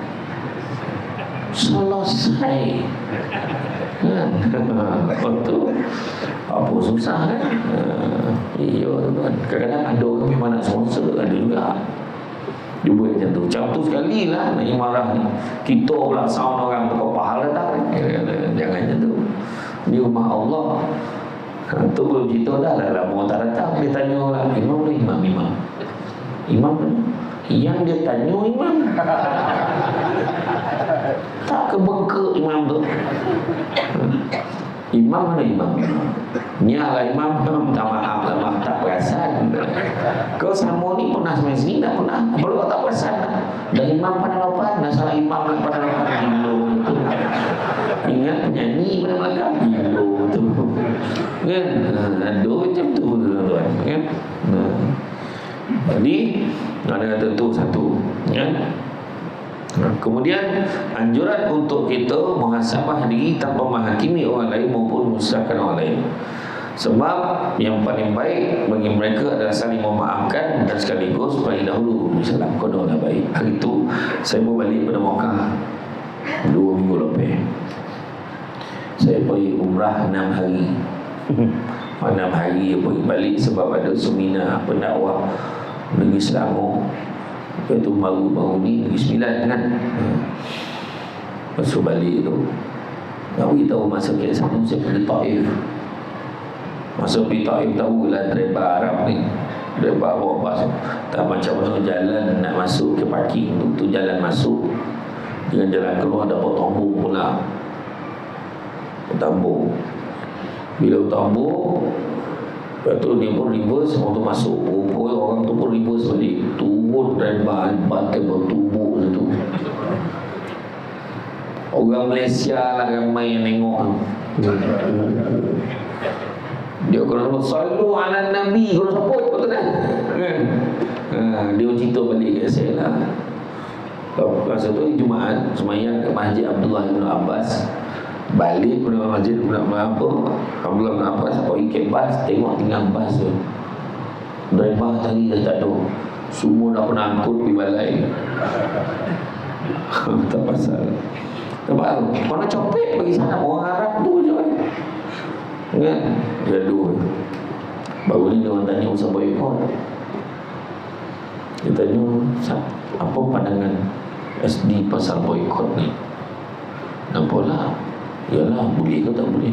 selesai. Betul. Apa susah kan? Iya tuan. Kadang-kadang ada orang memang nak sponsor, ada juga dia buat macam tu. Macam tu sekali lah nak imarah ni. Kita pula sound orang tu, kau pahala tak? Jangan macam tu. Ni rumah Allah. Tu belum cerita dah lah. Lama tak datang, dia tanya lah, imam tu imam. Imam tu yang dia tanya imam. Tak kebengkak imam tu. Imam mana imam? Nyalah imam, minta maaf lah, tak perasan. Kau sama ni pernah sampai sini tak pernah? Perlu kau tak perasan lah. Dah imam pada lapan, dah salah imam lah pada lapan. Gilo tu. Ingat penyanyi pada belakang? Gilo tu. Kan? Ada macam tu tuan-tuan. Kan? Jadi ada kata tu satu. Kan? Kemudian anjuran untuk kita muhasabah diri tanpa menghakimi orang lain maupun menyusahkan orang lain. Sebab yang paling baik bagi mereka adalah saling memaafkan dan sekaligus paling dahulu Islam kodolah baik. Hari itu saya berbalik pada Makkah 2 minggu lebih. Saya pergi umrah 6 hari. 6 hari pergi balik sebab ada seminar pendakwah Negeri Selangor. Itu baru-baru ni Negeri Sembilan kan. Masuk balik tu, nak beritahu masa ke sana saya pergi Taif. Masa pergi Taif tahu lah driver Arab ni, driver bawa bas tak macam mana jalan nak masuk ke parking tu jalan masuk dengan jalan keluar dapat tombol pula. Tombol bila tombol, lepas tu dia pun reverse, orang tu masuk. Rupanya orang tu pun reverse balik. Turun driver, bantai bertumbuk tu. Orang Malaysia lah ramai yang tengok. Dia kena sebut sallu ala Nabi, kena sebut betul kan? Dia cerita balik kat saya lah. Masa tu Jumaat semayang ke Masjid Abdullah bin Abbas. Balik pada masjid Abdullah bin Abbas, pergi ke bas, tengok tinggal bas tu. Driver tadi dah tak ada. Semua dah penangkut pergi balai. Tak pasal. Sebab kau nak copet bagi sana orang Arab tu je kan. Kan? Gaduh. Baru ni dia orang tanya usah boykot. Dia tanya, apa pandangan SD pasal boykot ni? Nampaklah. Yalah, boleh ke tak boleh?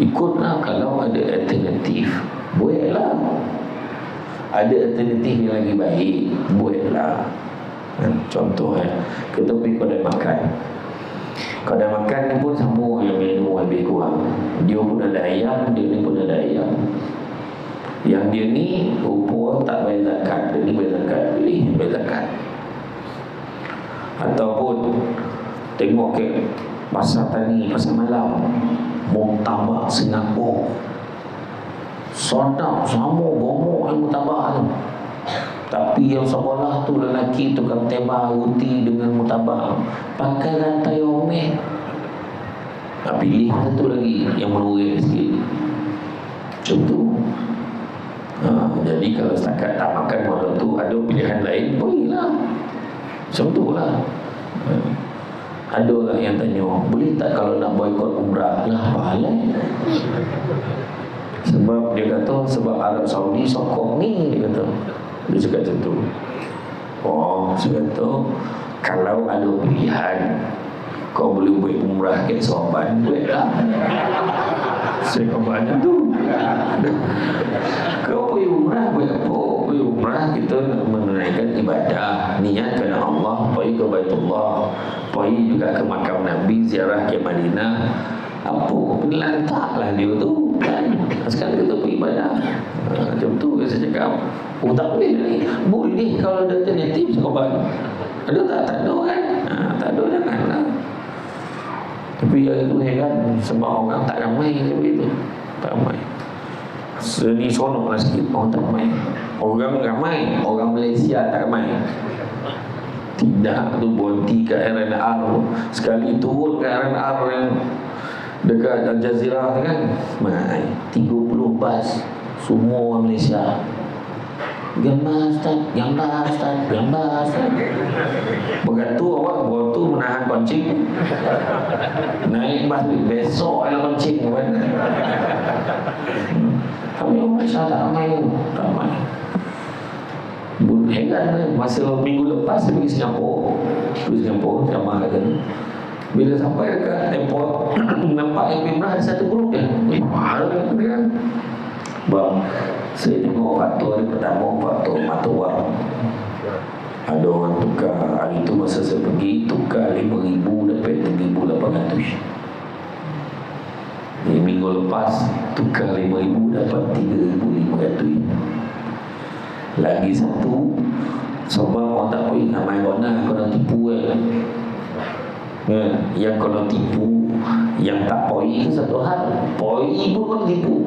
Ikutlah kalau ada alternatif. Buatlah. Ada alternatif yang lagi baik, buatlah. Contoh kita pergi kedai makan. Kedai makan ni pun sama yang menu lebih kurang. Dia pun ada ayam, dia ni pun ada ayam. Yang dia ni rupa tak bayar zakat, dia ni bayar zakat, boleh bayar zakat. Ataupun tengok ke pasar tani, pasar malam, murtabak Singapura, sedap sama gomok yang murtabak tu. Tapi yang sebelah tu lelaki tukang tebak roti dengan murtabak pakai rantai omek. Pilih satu lagi yang melurik sikit. Macam tu. Jadi kalau setakat tak makan malam tu, ada pilihan lain, bolehlah. Macam tu lah. Ada orang yang tanya, boleh tak kalau nak boykot umrah? Lah pahala. Sebab dia kata, sebab Arab Saudi sokong ni, dia kata. Dia cakap macam tu. Oh, saya kata, kalau ada pilihan, kau boleh buat umrah ke Sorban, buatlah. Saya kata macam tu. Kau pergi umrah buat apa? Pergi umrah kita nak menunaikan ibadah, niat kerana Allah, pergi ke Baitullah, pergi juga ke makam Nabi, ziarah ke Madinah. Apa? Lantaklah dia tu kan. Sekarang kita pergi ibadah. Macam tu saya cakap. Oh tak boleh ni. Boleh kalau ada alternatif Sorban. Ada tak? Tak ada kan? Tak ada, janganlah. Tapi yang itu heran, sebab orang tak ramai begitu. Tak ramai. Seni sonok lah sikit, orang tak ramai. Orang ramai, orang Malaysia tak ramai. Tidak, tu berhenti kat RNR. Sekali turun kat RNR yang dekat Al Jazeera kan, mai 30 bas semua orang Malaysia. Gambar Ustaz, gambar Ustaz, gambar Ustaz. Begitu awak beratu menahan koncing. Naik bas besok ada koncing kan. Kami orang Malaysia tak ramai. Heran kan, masa minggu lepas saya pergi Singapura ramah kan. Bila sampai dekat airport nampak yang Pemrah ada satu grup yang mahal kan. Bang, saya tengok faktor hari pertama, faktor mata wang. Ada orang tukar, hari tu masa saya pergi tukar 5,000 dapat 3,800. Minggu lepas tukar 5,000 dapat 3,500. Lagi satu, sebab orang tak boleh nak main gona, kau nak tipu kan. Yang kalau tipu, yang tak poi satu hal, poi pun kau tipu.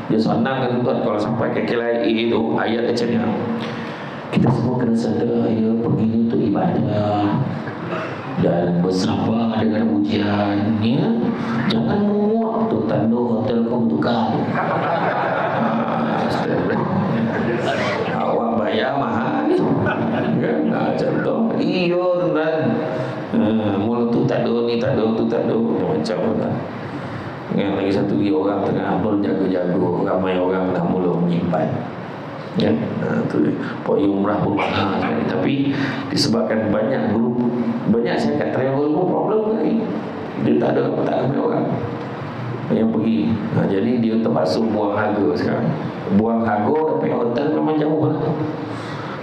Dia senang kan tuan, kalau sampai ke KLIA tu ayat macam ni. Kita semua kena sedar ya, pergi untuk ibadah dan bersabar dengan ujian ya. Jangan muak tu tanda hotel kau bertukar. Awak bayar mahal kan? Contoh iyo tuan, mula tu tak ada, ni tak ada, tu tak ada, macam mana. Yang lagi satu lagi orang tengah berjaga-jaga, ramai orang dah mula menyimpan ya. Tu dia. Poi umrah pun mahal sekali. Tapi disebabkan banyak grup, banyak saya kat travel pun problem lagi. Dia tak ada ramai orang yang pergi. Jadi dia terpaksa buang harga sekarang. Buang harga dapat hotel memang jauh lah.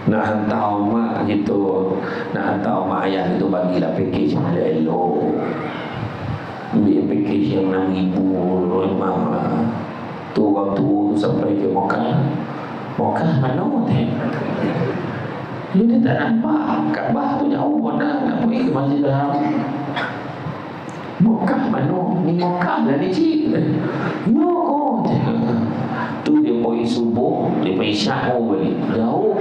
Nak hantar mak gitu, nak hantar mak ayah itu bagilah package yang elok. Ambil package yang 6,000 memang lah. Tu waktu sampai ke Mekah. Mekah mana teh? Dia tak nampak Kaabah tu jauh mana nak pergi ke Masjidil Haram. Mekah mana? Ni Mekah dah ni cik. No kau. Tu dia pergi subuh, dia pergi syak balik. Jauh.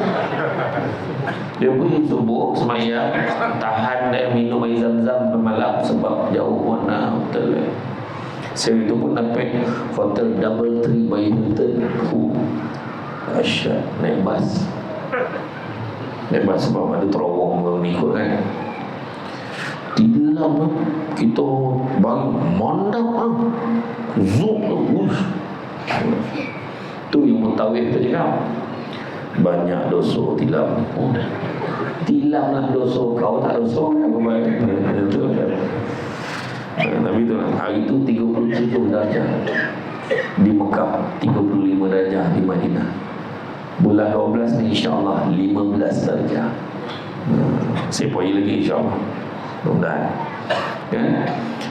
Dia pergi subuh semayang, tahan dia minum air zam-zam malam sebab jauh mana hotel. Saya itu pun dapat hotel double tree by Hilton. Asyik naik bas. Naik bas sebab ada terowong baru ikut kan. Di dalam kita bang mondap zoom tu yang mutawif tu cakap banyak dosa tilam. Tilamlah dosa, kau tak dosa apa baik. Tapi tu lah, hari tu 37 darjah di Mekah, 35 darjah di Madinah. Bulan 12 ni insyaAllah 15 darjah. Saya pergi lagi insyaAllah. Mudah-mudahan kan?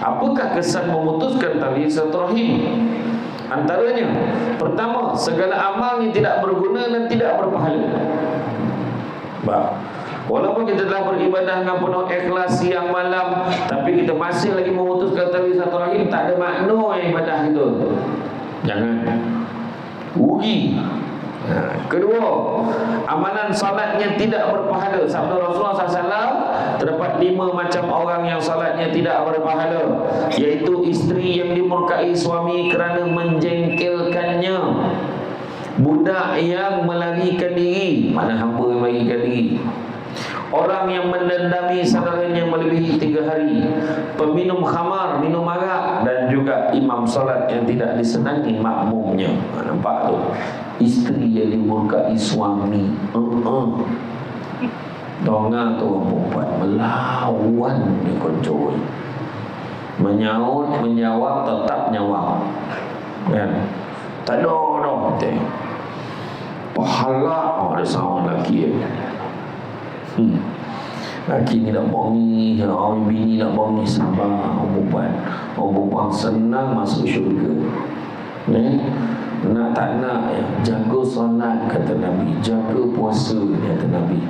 Apakah kesan memutuskan tali silaturahim? Antaranya, pertama, segala amal yang tidak berguna dan tidak berpahala. Walaupun kita telah beribadah dengan penuh ikhlas siang malam, tapi kita masih lagi memutuskan tali silaturahim, tak ada makna yang ibadah itu. Jangan rugi. Kedua, amalan salatnya tidak berpahala. Sabda Rasulullah SAW, terdapat 5 macam orang yang salatnya tidak berpahala, iaitu isteri yang dimurkai suami kerana menjengkelkannya, budak yang melarikan diri, mana hamba yang melarikan diri, orang yang mendendami saudaranya melebihi 3 hari, peminum khamar, minum arak, dan juga imam salat yang tidak disenangi makmumnya. Nampak tu? Isteri yang dimurkai suami. Donga tu orang perempuan melawan ni kontrol. Menjawab tetap nyawab. Kan? Tak ada dah. Pahala ada sama lelaki. Laki ni nak bongi, orang bini nak bongi, sabar. Orang perempuan senang masuk syurga. Nak tak nak ya, jaga solat kata Nabi, jaga puasa kata Nabi,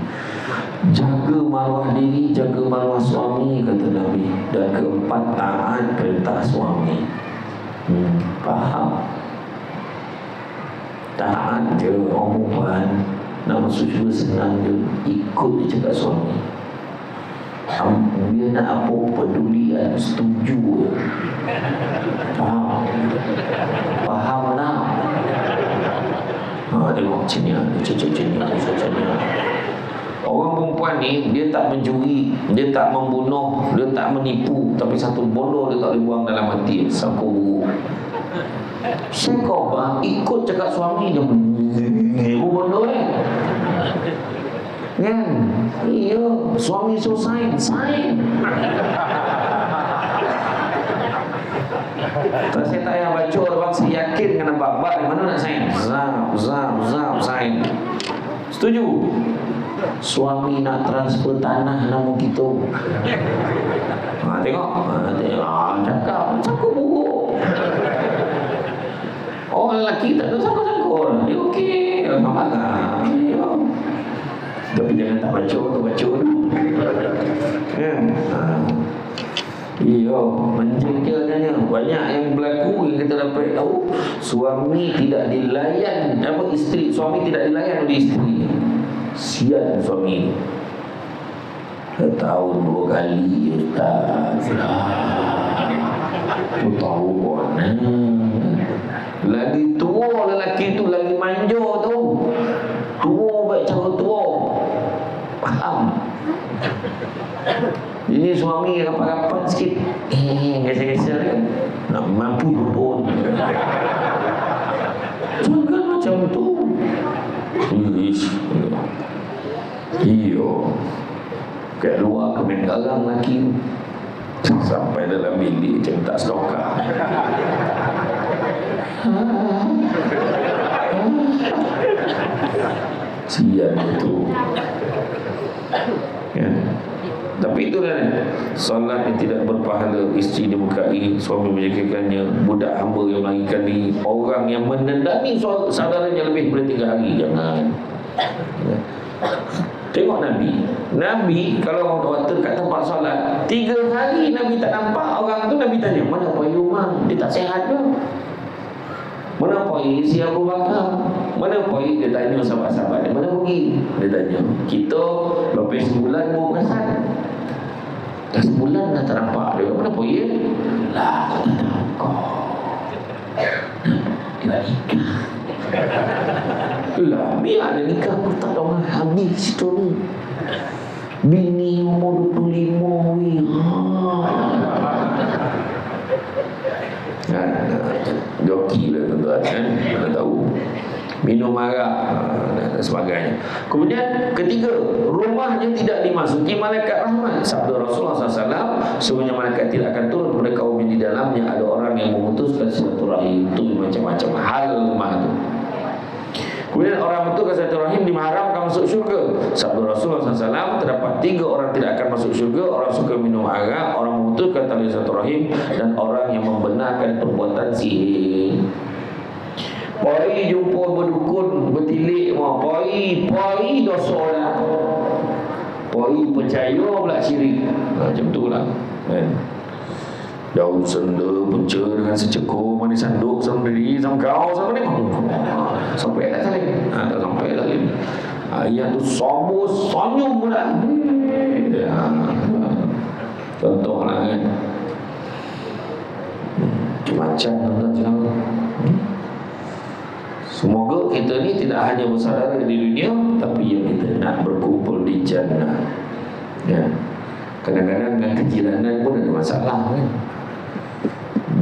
jaga maruah diri, jaga maruah suami kata Nabi, dan keempat, taat perintah suami. Faham? taat je orang perempuan. Nak masuk syurga senang je, ikut je cakap suami. Dia nak apa pedulian, setuju je. Faham lah. Tengok sini, macam-macam ni. Orang perempuan ni, dia tak mencuri, dia tak membunuh, dia tak menipu, tapi satu bodoh dia tak boleh buang dalam hati. Sangka buruk. Kau bang, ikut cakap suami dia bodoh kan? Iya, suami so sign. Kalau saya tak payah baca bang, saya yakin kena bab-bab di mana nak sign. Zam, sign. Setuju? Suami nak transfer tanah nama kita. Tengok. Cakap buruk. Orang lelaki tak ada sangkut-sangkut. Dia okey. Marah. Tapi jangan tak baca dulu. Kan? Menjengkelnya banyak yang berlaku yang kita dapat tahu suami tidak dilayan, suami tidak dilayan oleh isteri. Sian suami. Setahun 2 kali Ustaz. Tu tahu pun. Lagi tua lelaki tu lagi manja tu. Tua baik cara tua. Faham? Ini suami rapat-rapat sikit. Gesel-gesel kan. Nak mampu pun. Jangan macam tu. Iyo. Kat luar kemen garang lelaki tu. Sampai dalam bilik macam tak sedokah. Sian itu. Ya. Tapi itulah solat yang tidak berpahala, isteri dibukai, suami menjagakannya, budak hamba yang melarikan diri, orang yang menendami saudaranya lebih daripada 3 hari. Jangan. Ya. Tengok Nabi kalau orang kata kat tempat solat 3 hari Nabi tak nampak orang tu, Nabi tanya, mana Puan Umar? Dia tak sihat ke? Mana Puan si Abu Bakar? Mana Puan? Dia tanya sahabat-sahabat dia, mana pergi? Dia tanya. Kita lepas sebulan baru perasan. Dah sebulan dah tak nampak dia. Mana Puan? Lah, kau tak tahu kau. Dia nikah. Lah, biar ada nikah, aku tak tahu habis situ ni. Bini umur 25 weh. Joki lah tuan-tuan kan, mana tahu minum arak dan sebagainya. Kemudian ketiga, rumahnya tidak dimasuki malaikat rahmat. Sabda Rasulullah SAW, sebenarnya malaikat tidak akan turun kepada kaum yang di dalamnya ada orang yang memutuskan silaturahim. Itu macam-macam hal rumah itu. Kemudian orang memutuskan silaturahim diharamkan masuk syurga. Sabda Rasulullah SAW, terdapat 3 orang tidak akan masuk syurga: orang suka minum arak, orang memutuskan tali silaturahim, dan orang yang membenarkan perbuatan sihir. Poi jumpa berdukun, bertilik mau poi dosa lah. Poi percaya pula syirik. Macam itulah kan. Daun senda punca dengan secekur manis sanduk sama diri sama kau sama ni. Sampai tak saling. Tak sampai saling. Ayat tu sombong senyum pula. Contohlah kan. Macam tuan-tuan. Semoga kita ni tidak hanya bersaudara di dunia, tapi yang kita nak berkumpul di jannah. Ya. Kadang-kadang dengan kejiranan pun ada masalah kan.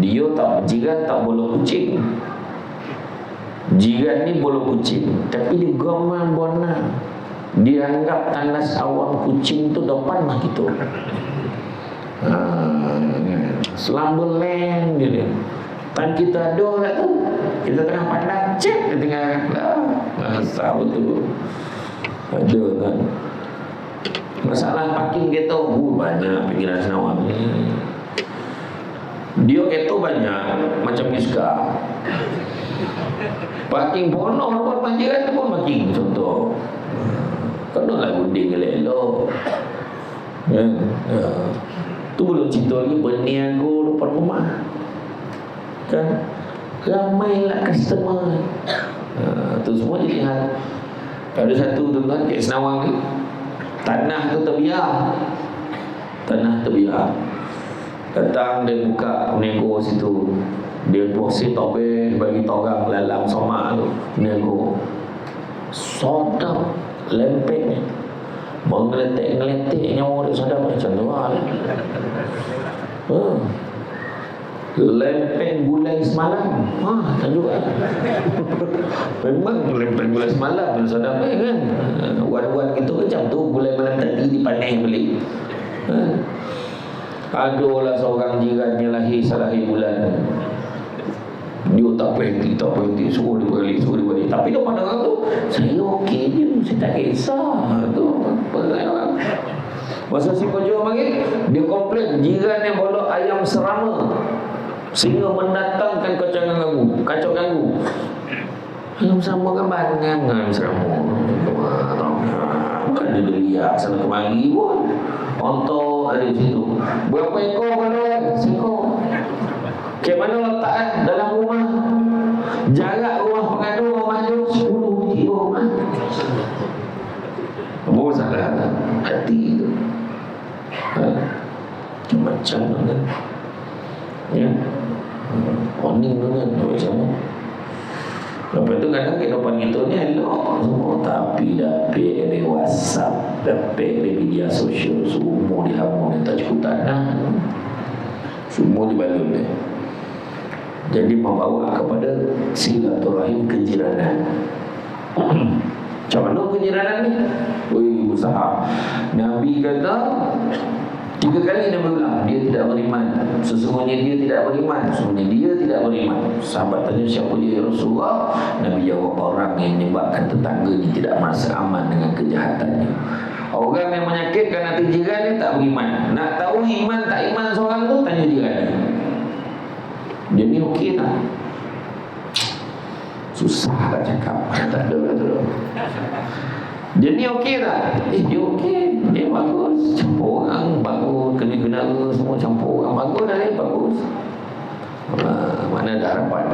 Dia tak jiran tak boleh kucing. Jiran ni boleh kucing, tapi dia gaman bona. Dia anggap tandas awam kucing tu depan lah kita. Selamba leng dia. Tan kita ada kat tu. Kita tengah pandang, cek dia tengah masa betul. Ada kan. Masalah parking kereta banyak pinggiran Senawang ni. Dia kereta banyak macam Miska. Parking pono buat panjiran tu pun parking contoh. Kenalah gunding elok-elok. Tu belum cerita lagi berniaga depan rumah. Kan ramailah customer. Tu semua jadi hal. Ada satu tuan-tuan kat Senawang ni, tanah tu terbiar. Tanah terbiar. Datang dia buka nego situ. Dia posisi tobeh bagi orang lalang somak tu. Nego. Sodap lempeng ni. Menggeletek-geletek nyawa dia sodap macam tu lah. Lempeng gulai semalam. Tak juga. Memang lempeng gulai semalam sodap kan. Wan-wan gitu macam tu. Gulai malam tadi dipanen beli. Adalah seorang jirannya lahir salah bulan. Dia tak berhenti, suruh dia balik. Tapi dia pandang orang tu, saya okey je, saya tak kisah. Tu apa. Masa si penjual panggil, dia komplain jiran yang bawa ayam serama sehingga mendatangkan kacau ganggu. Ayam serama kan banyak ayam serama. Bukan dia lihat sana kemari pun. Ontok ada di situ. Berapa ekor boleh? Sekor. Ke mana letak dalam rumah? Jarak rumah pengandung rumah tu 10 biji rumah. Apa masalah? Hati tu. Macam mana? Ya. Oning dengan macam mana? Lepas tu kadang kehidupan kita ni elok semua, tapi dapik dari WhatsApp, dapik dari media sosial, semua dihamun, tak cukup tanah, semua dibalun dia. Jadi membawa kepada silaturahim kejiranan. Macam mana kejiranan ni? Usaha. Nabi kata 3 kali Nabi ulang, dia tidak beriman. Sesungguhnya dia tidak beriman. Sahabat tanya, siapa dia ya Rasulullah? Nabi jawab, orang yang menyebabkan tetangganya tidak merasa aman dengan kejahatannya. Orang yang menyakitkan hati jiran dia tak beriman. Nak tahu iman tak iman seorang tu, tanya jiran dia. Dia ni okey tak? Susah lah cakap. Tak ada lah tu. Dia ni okey tak? Dia okey. Dia bagus. Campur orang bagus. Kena-kena semua campur orang bagus. Dah dia bagus. Mana ada harapan.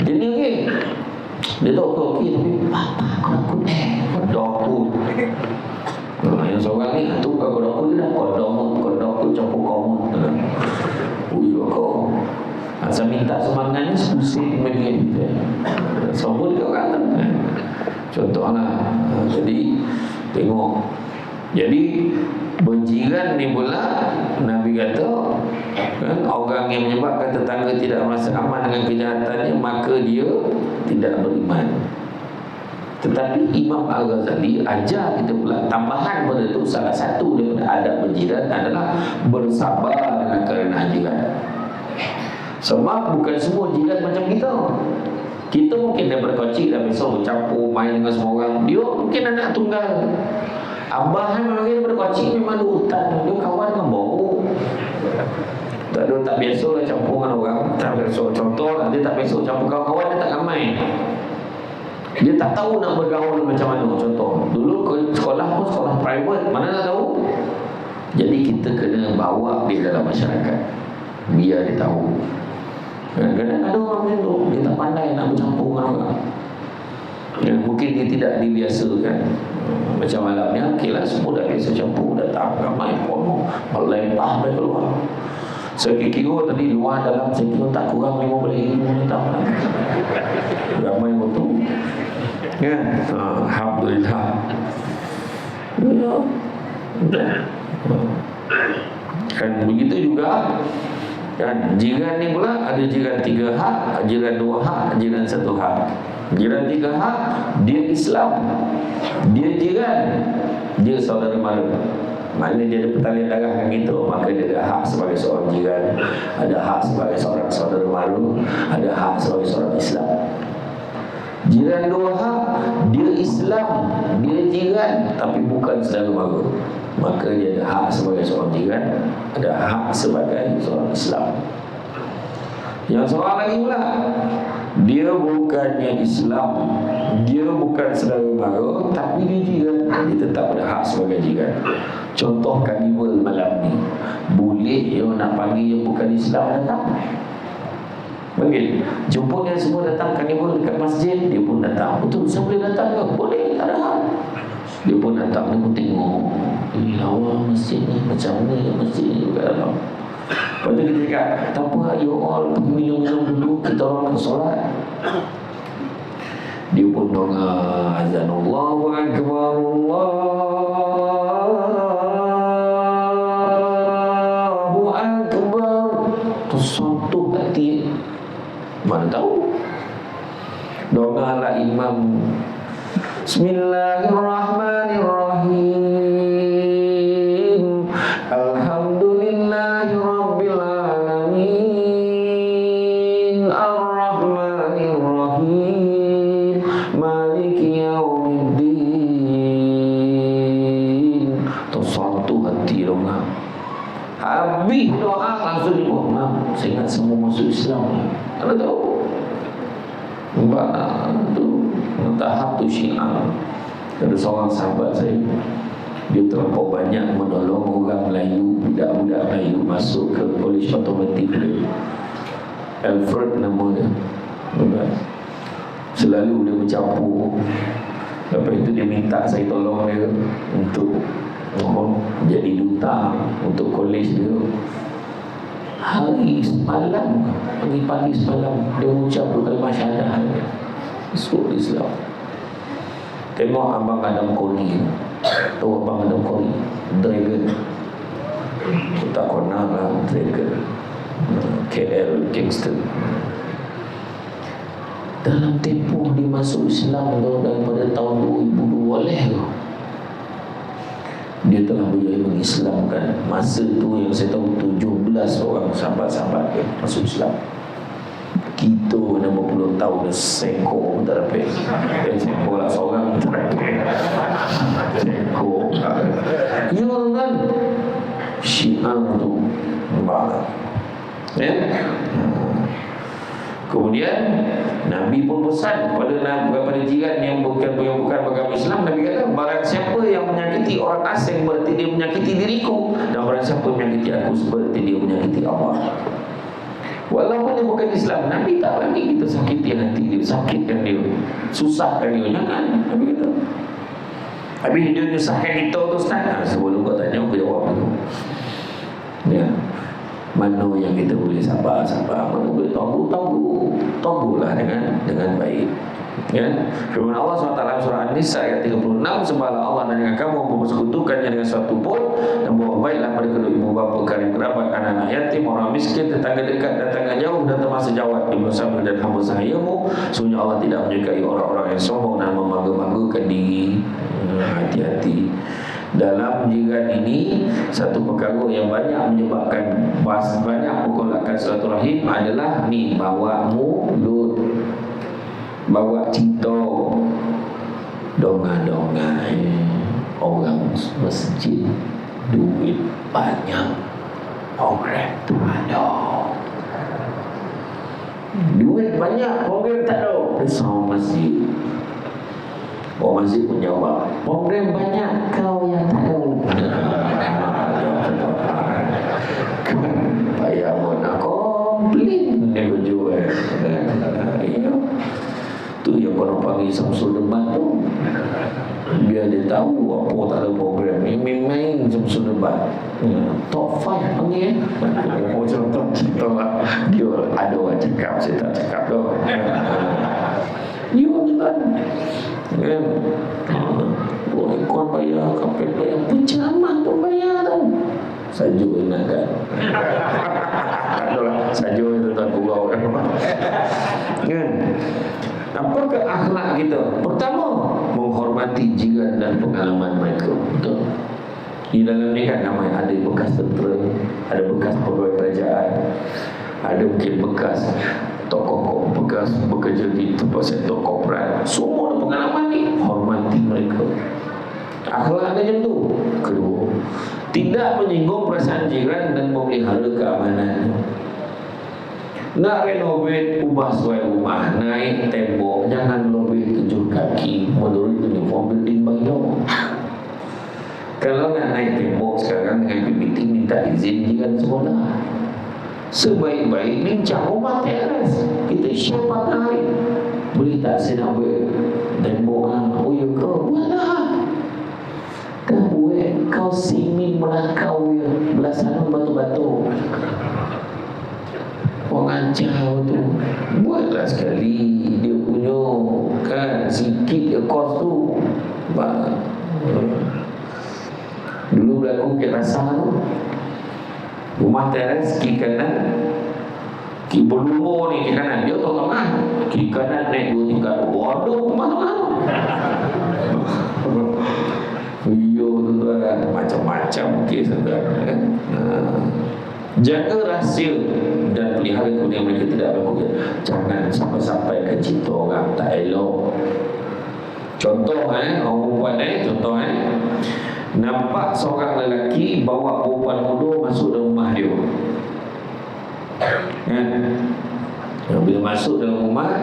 Dia ni okey. Dia tahu okey tapi aku kodok. Yang seorang ni tu kodok dia dah kodok campur komut. Kau asal minta semangatnya sepusing bagi kita. Sombong dekat orang tu. Contohlah. Jadi tengok. Jadi berjiran ni pula Nabi kata kan, orang yang menyebabkan tetangga tidak merasa aman dengan kejahatannya, maka dia tidak beriman. Tetapi Imam Al-Ghazali ajar kita pula tambahan pada itu, salah satu daripada adab berjiran adalah bersabar dengan kerenahan jiran. Sebab bukan semua jiran macam kita. Kita mungkin daripada kecil dah biasa bercampur main dengan semua orang. Dia mungkin anak tunggal. Abah memang daripada kecil memang ada hutan. Dia kawan dengan bau. Tak biasa lah campur dengan orang. Tak biasa. Contoh lah, dia tak biasa campur kawan-kawan, dia tak ramai. Dia tak tahu nak bergaul macam mana. Contoh, dulu ke sekolah pun sekolah private, mana nak tahu. Jadi kita kena bawa dia dalam masyarakat, biar dia tahu. Kadang-kadang ada orang macam tu, dia tak pandai nak bercampur dengan orang. Mungkin dia tidak dibiasakan. Macam malam ni, okeylah, semua dah biasa campur, datang ramai pun melempah dari keluar. Saya kira tadi luar dalam, saya kira tak kurang 15,000 tak lah. Ramai betul. Ya, alhamdulillah. Ya. Kan begitu juga. Kan jiran ni pula ada jiran 3 hak, jiran 2 hak, jiran 1 hak. Jiran 3 hak, dia Islam, dia jiran, dia saudara mara. Maknanya dia ada pertalian darah dengan kita, maka dia ada hak sebagai seorang jiran, ada hak sebagai seorang saudara mara, ada hak sebagai seorang Islam. Jiran 2 hak, dia Islam, dia jiran tapi bukan saudara mara, maka dia ada hak sebagai seorang jiran, ada hak sebagai seorang Islam. Yang seorang lagi pula, dia bukannya Islam, dia bukan saudara mara, tapi dia jiran, dia tetap ada hak sebagai jiran. Contoh karnival malam ni, boleh nak panggil yang bukan Islam datang? Panggil, jemput yang semua datang, kami pun dekat masjid, dia pun datang. Betul, saya boleh datang ke? Boleh, tak ada hal. Dia pun datang, dia pun tengok, lawa masjid ni, macam ni masjid ni juga dalam. Lepas tu kita cakap, tak apa, you all pergi minum-minum dulu, kita orang nak solat. Dia pun doa, azan Allahu Akbar, Allahu Akbar. Tersentuh hati. Mana tahu. Doa lah imam. Bismillahirrahmanirrahim. Alhamdulillahirabbil alamin. Arrahmanirrahim. Maliki yaumiddin. Tersentuh hati doa. Habis doa langsung dibuat. Saya ingat semua masuk Islam. Anda tahu? Tu tahap tu Syiah. Ada seorang sahabat saya, dia terlampau banyak menolong orang Melayu, budak-budak Melayu masuk ke kolej otomotif dia. Alfred nama dia. Selalu dia bercampur. Lepas itu dia minta saya tolong dia untuk jadi duta untuk kolej dia. Hari semalam, pagi semalam, dia ucap kalimah syahadah. Masuk Islam. Tengok abang Adam Kori. Tahu abang Adam Kori? Dragon. Tak kenal lah Dragon. KL Kingston. Dalam tempoh dia masuk Islam tu daripada tahun 2002 tu, dia telah berjaya mengislamkan. Masa tu yang saya tahu 17 orang sahabat-sahabat dia masuk Islam. Kita 60 tahun dah seko tak dapat. Seko lah seorang tak dapat. Seko. Ya kan? Syiah tu marah. Kemudian Nabi pun pesan kepada jiran yang bukan beragama Islam. Nabi kata, barang siapa yang menyakiti orang asing berarti dia menyakiti diriku, dan barang siapa menyakiti aku seperti dia menyakiti Allah. Walaupun dia bukan Islam, Nabi tak bagi kita sakiti hati dia, sakitkan dia, susahkan dia. Jangan, Nabi kata. Habis dia nyusahkan kita tu Ustaz. Sebelum kau tanya, aku jawab dulu. Ya. Mana yang kita boleh sabar, mana boleh tunggu lah dengan baik. Ya. Firman Allah SWT dalam surah An-Nisa ayat 36, sembahlah Allah dan dengan kamu mempersekutukannya dengan suatu pun, dan buat baiklah pada kedua ibu bapa, kalian kerabat, anak-anak yatim, orang miskin, tetangga dekat dan tetangga jauh, dan termasuk jawat ibu sama dan hamba sahayamu. Sungguh Allah tidak menyukai orang-orang yang sombong dan membangga-banggakan diri. Hati-hati. Dalam jiran ini, satu perkara yang banyak menyebabkan banyak pergolakan silaturahim adalah ni, bawa mulut, bawa cerita, donga-donga orang masjid, duit banyak, program tu ada. Duit banyak, program tak ada. Risau masjid. Orang masjid pun jawab, program banyak, kau yang tak tahu. Payah pun nak komplain dia berjual. Tu yang korang panggil Samsul Debat tu, biar dia tahu apa tak ada program ni. Main Samsul Debat, top 5 panggil. Macam top kita lah. Dia ada orang cakap, saya tak cakap dah. You kan kau bayar, kapal bayar, penceramah pun bayar tau. Saja ingatkan. Adalah saja itu tak gurau kan. Apakah akhlak kita? Pertama, menghormati jiran dan pengalaman mereka. Betul. Di dalam ni kan ramai ada bekas tentera, ada bekas pegawai kerajaan, ada mungkin bekas tokoh bekas bekerja di tempat sektor korporat. Semua ada pengalaman ni. Hormati mereka. Akhlak macam tu. Kedua, tidak menyinggung perasaan jiran dan memelihara keamanan. Nak renovate, ubah suai rumah, naik tembok, jangan lebih 7 kaki menurut uniform building baru. Kalau nak naik tembok sekarang dengan PBT, minta izin jiran sekolah. Sebaik-baik bincang rumah teres. Kita share pakai. Boleh tak saya nak buat tembok? Oh ya ke? Buatlah. Kau buat, kau simin melangkau ya. Belah sana batu-batu. Orang ajar tu. Buatlah sekali. Dia punya kan sikit dia kos tu. Dulu berlaku ke rasa tu. Rumah teres kiri kanan, kiri berlumur ni kiri kanan, dia tengah-tengah. Kiri kanan naik 2 tingkat. Waduh, tengah-tengah. Yo tuan, macam-macam kes tuan kan. Jaga rahsia dan pelihara tu yang mereka tidak berlaku. Jangan sampai-sampai ke cipta orang tak elok. Contoh orang perempuan contoh nampak seorang lelaki bawa perempuan muda masuk dalam rumah dia. Bila masuk dalam rumah,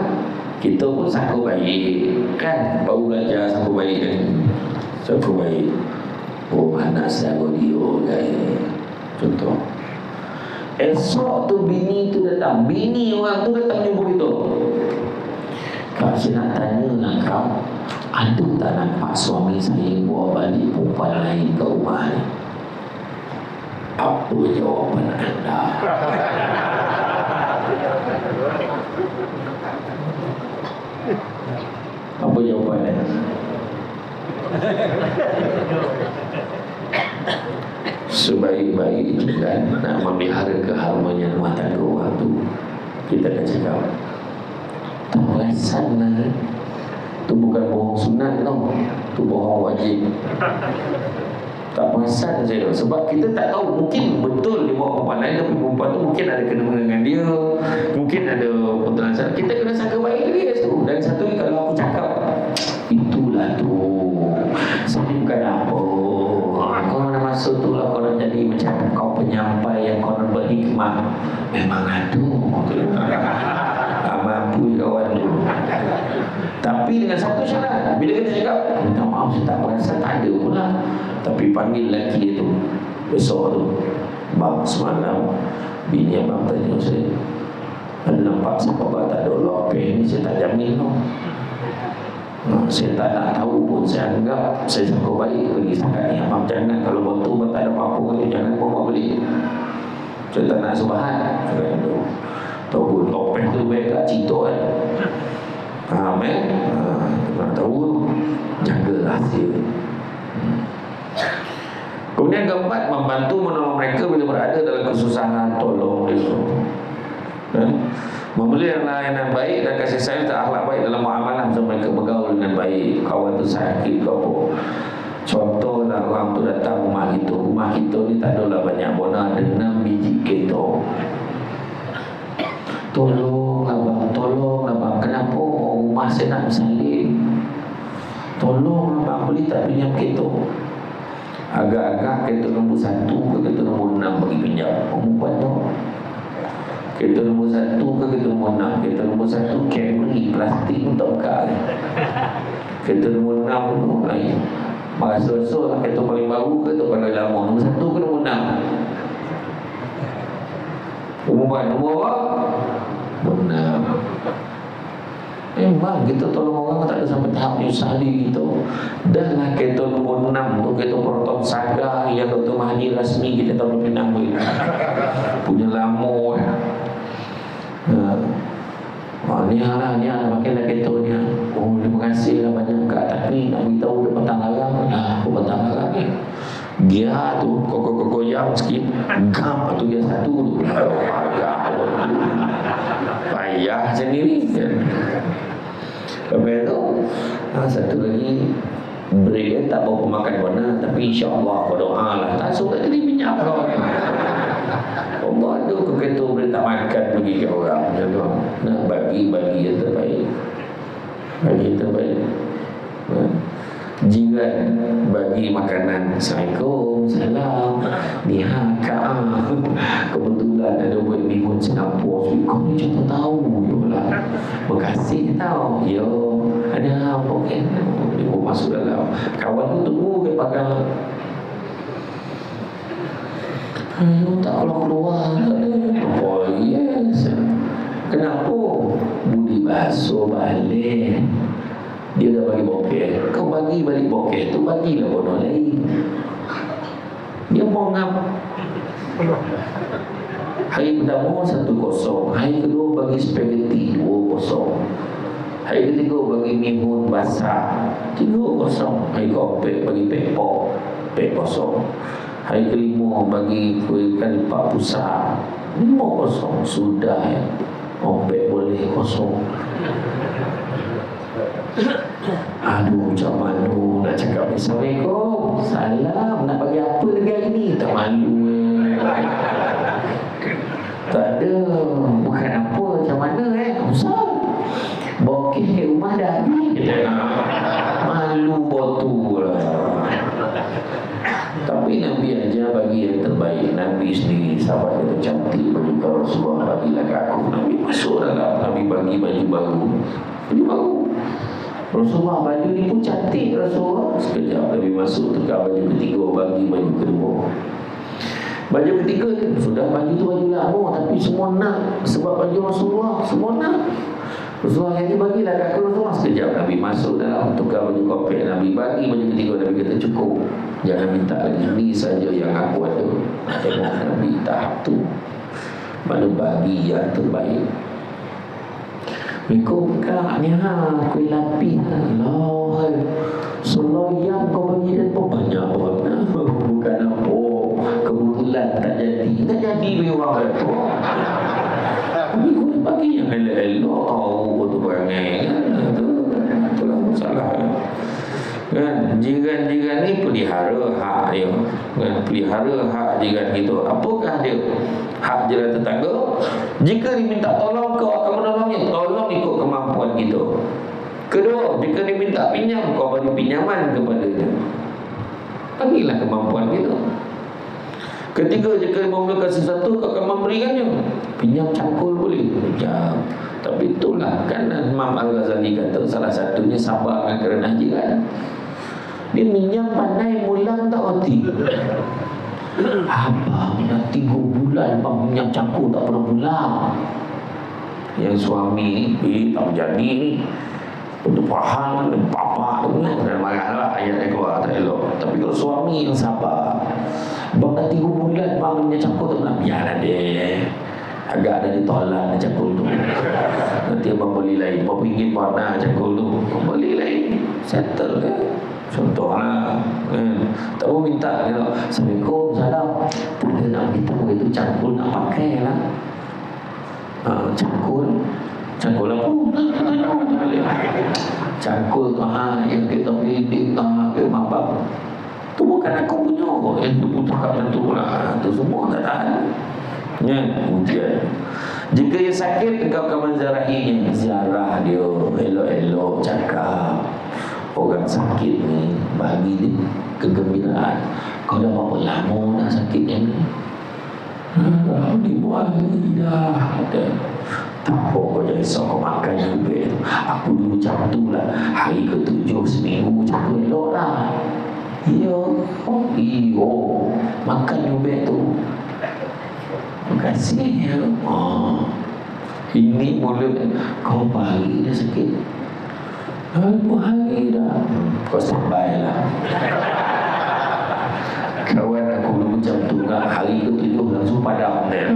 kita pun sangka baik kan, baru belajar sangka baik kan. Sangka baik. Oh, anak saudara dia kan. Contoh. Esok tu bini tu datang. Bini orang tu datang jumpa kita. Kak, saya nak tanya nak kau, ada tak nampak suami saya bawa balik perempuan lain ke rumah ni? Apa jawapan anda? Apa jawapan anda? Sebaik-baik itu kan nak memelihara keharmonian rumah tangga orang tu, kita akan cakap tak perasan lah. Itu bukan bohong sunat tau, itu bohong wajib. Tak perasan saya tau. Sebab kita tak tahu, mungkin betul dia bawa perempuan lain, tapi perempuan tu mungkin ada kena-mengena dengan dia, mungkin ada pertelasan. Kita kena sangka baik lagi tu. Dan satu ni, kalau aku cakap itulah tu, saya bukan apa, kau nak masuk tu lah, kau nak jadi macam kau penyampai yang kau nak berhikmah. Memang ada mampu kawan tu. Tapi dengan satu syarat, bila kita cakap minta maaf saya tak perasan, tak ada pula, tapi panggil lelaki tu besok tu, bang semalam bini abang tanya saya, ada nampak siapa abang tak ada lopeng ni, saya tak jamin tau. Saya tak nak tahu pun, saya anggap saya sangka baik lagi sangat ni. Abang jangan, kalau betul tak ada apa-apa, jangan bawa beli. Saya tak nak subahat cakap itu. Tahu lopeng tu baik kat cito kan. Faham tak tahu, jaga rahsia. Kemudian keempat, membantu menolong mereka bila berada dalam kesusahan, tolong mereka. Memberi layanan baik dan kasih sayang dan akhlak baik dalam muamalah bersama mereka, bergaul dengan baik. Kawan tu sakit ke apa, contohlah orang tu datang rumah kita ni tak adalah banyak bona, ada 6 biji keto. Tolong abang, kenapa rumah saya nak bersalin? Tolong abang, boleh tak pinjam keto? Agak-agak keto nombor 1 ke keto nombor 6 bagi pinjam. Perempuan tu keto nombor 1 ke keto nombor 6? Keto nombor 1 Camry plastik untuk bekal. Keto nombor 6 tu lain. Masa-masa keto paling baru ke keto paling lama? Nombor 1 ke nombor 6? Perempuan nombor apa? Benar. Memang kita tolong orang tak ada sampai tahap nyusali gitu. Dan lah keto nombor 6 tu, keto Proton Saga yang Dr. Mahdi rasmi kita tahu Pinang punya lama. Ni lah pakai lah keto ni. Oh, terima kasih lah banyak kak, tapi nak beritahu dia petang larang. Aku petang larang ni dia tu goyang sikit, gam tu dia satu tu payah sendiri kan. Lepas tu satu lagi, break dia tak bawa pemakan warna, tapi insyaAllah kau doa lah, tak suka jadi minyak kau. Allah tu kau kata boleh tak makan bagi ke orang. Nak bagi yang terbaik, bagi yang terbaik. Jiran bagi makanan. Assalamualaikum, salam. Niha ka'ah. Kebetulan ada buat bihun Singapura. Kau ni contoh tahu yolah. Bekasih tahu. Yo, ada apa kan? Dia pun masuk dalam. Kawan tu tunggu ke pakai. Tak kalau keluar. Oh, Kenapa? Budi basuh balik. Dia dah bagi bokeh, kau bagi balik bokeh tu, bagilah bodoh lain. Dia mau ngap. Hari pertama 1-0, hari kedua bagi spaghetti 2-0, hari ketiga bagi mihun basah 3-0, hari keempat bagi pepok 4-0, hari kelima bagi kuih kali pak pusat 5-0. Sudah ya, ompek boleh kosong. Aduh, macam malu nak cakap Assalamualaikum, salam, nak bagi apa lagi hari ni? Tak malu tak ada, bukan apa, macam mana Ustaz, bokeh rumah dah habis. Malu botu lah. Tapi Nabi aja bagi yang terbaik. Nabi sendiri sahabat itu cantik, bagi Rasulullah, bagilah ke aku. Nabi masuk dalam, Nabi bagi baju baru. Rasulullah baju ni pun cantik Rasulullah. Sekejap Nabi masuk tukar baju ketiga, bagi baju kedua. Baju ketiga sudah, baju tu baju lama tapi semua nak, sebab baju Rasulullah semua nak. Rasulullah yang ni bagilah kat Rasulullah. Sekejap Nabi masuk dalam tukar baju kopek, Nabi bagi baju ketiga. Nabi kata cukup, jangan minta lagi, ni saja yang aku ada. Tengok Nabi tahap tu, mana bagi yang terbaik. Mikul kak ni kuih lapis Allah, seloyang kau bagi dan banyak orang. Bukan apa, kebetulan tak jadi orang tu. Tapi kau bagi yang elok-elok, tahu tu perangai kan. Itulah masalah kan. Jiran-jiran ni pelihara hak dia kan, pelihara hak jiran gitu. Apakah dia hak jiran tetangga? Jika diminta tolong, kau akan menolongnya. Tolong ikut kemampuan kita. Kedua, jika diminta pinjam, kau bagi pinjaman kepada dia. Bagilah kemampuan kita. Ketiga, jika memerlukan sesuatu, kau akan memberikannya. Pinjam cangkul boleh, pinjam. Tapi itulah kan Imam Al-Ghazali kata, salah satunya sabar kerana jiran. Dia minjam pandai, mulang tak reti. Abang dah 3 bulan bang minjam cangkul tak pernah pulang. Yang suami ni tak jadi ni, untuk faham papa tu kan, marahlah ayat yang keluar tak elok. Tapi kalau suami yang sabar, bang dah 3 bulan bang minjam cangkul tak pernah, biarlah dia. Agak ada ditolak cangkul tu. Nanti abang beli lain, berapa ringgit warna cangkul tu, beli lain, settle kan. Contohlah kan, tak mau minta gitu. Assalamualaikum, salam. Tidak nak beritahu itu cangkul nak pakai lah. Cangkul apa? Cangkul tu yang kita pilih ke mabak. Tu bukan aku punya kok. Itu cakap macam tu lah. Tu semua tak tahan. Ya, ujian. Jika ia sakit, engkau akan menziarahinya. Ziarah dia, elok-elok cakap. Orang sakit ni bagi dia kegembiraan. Kau dah berapa lama dah sakitnya ni? Dah 5 hari dah. Tak apa, kau jangan risau, kau makan juga tu. Aku dulu macam tu lah. Hari ke-7 seminggu macam tu elok lah. Iyo makan juga tu. Terima kasih ya. Ini mulut kau bagi dia sakit 5 hari dah. Kau sampai lah. Kawan aku dulu macam tu lah. Hari ke-7 langsung padam dia.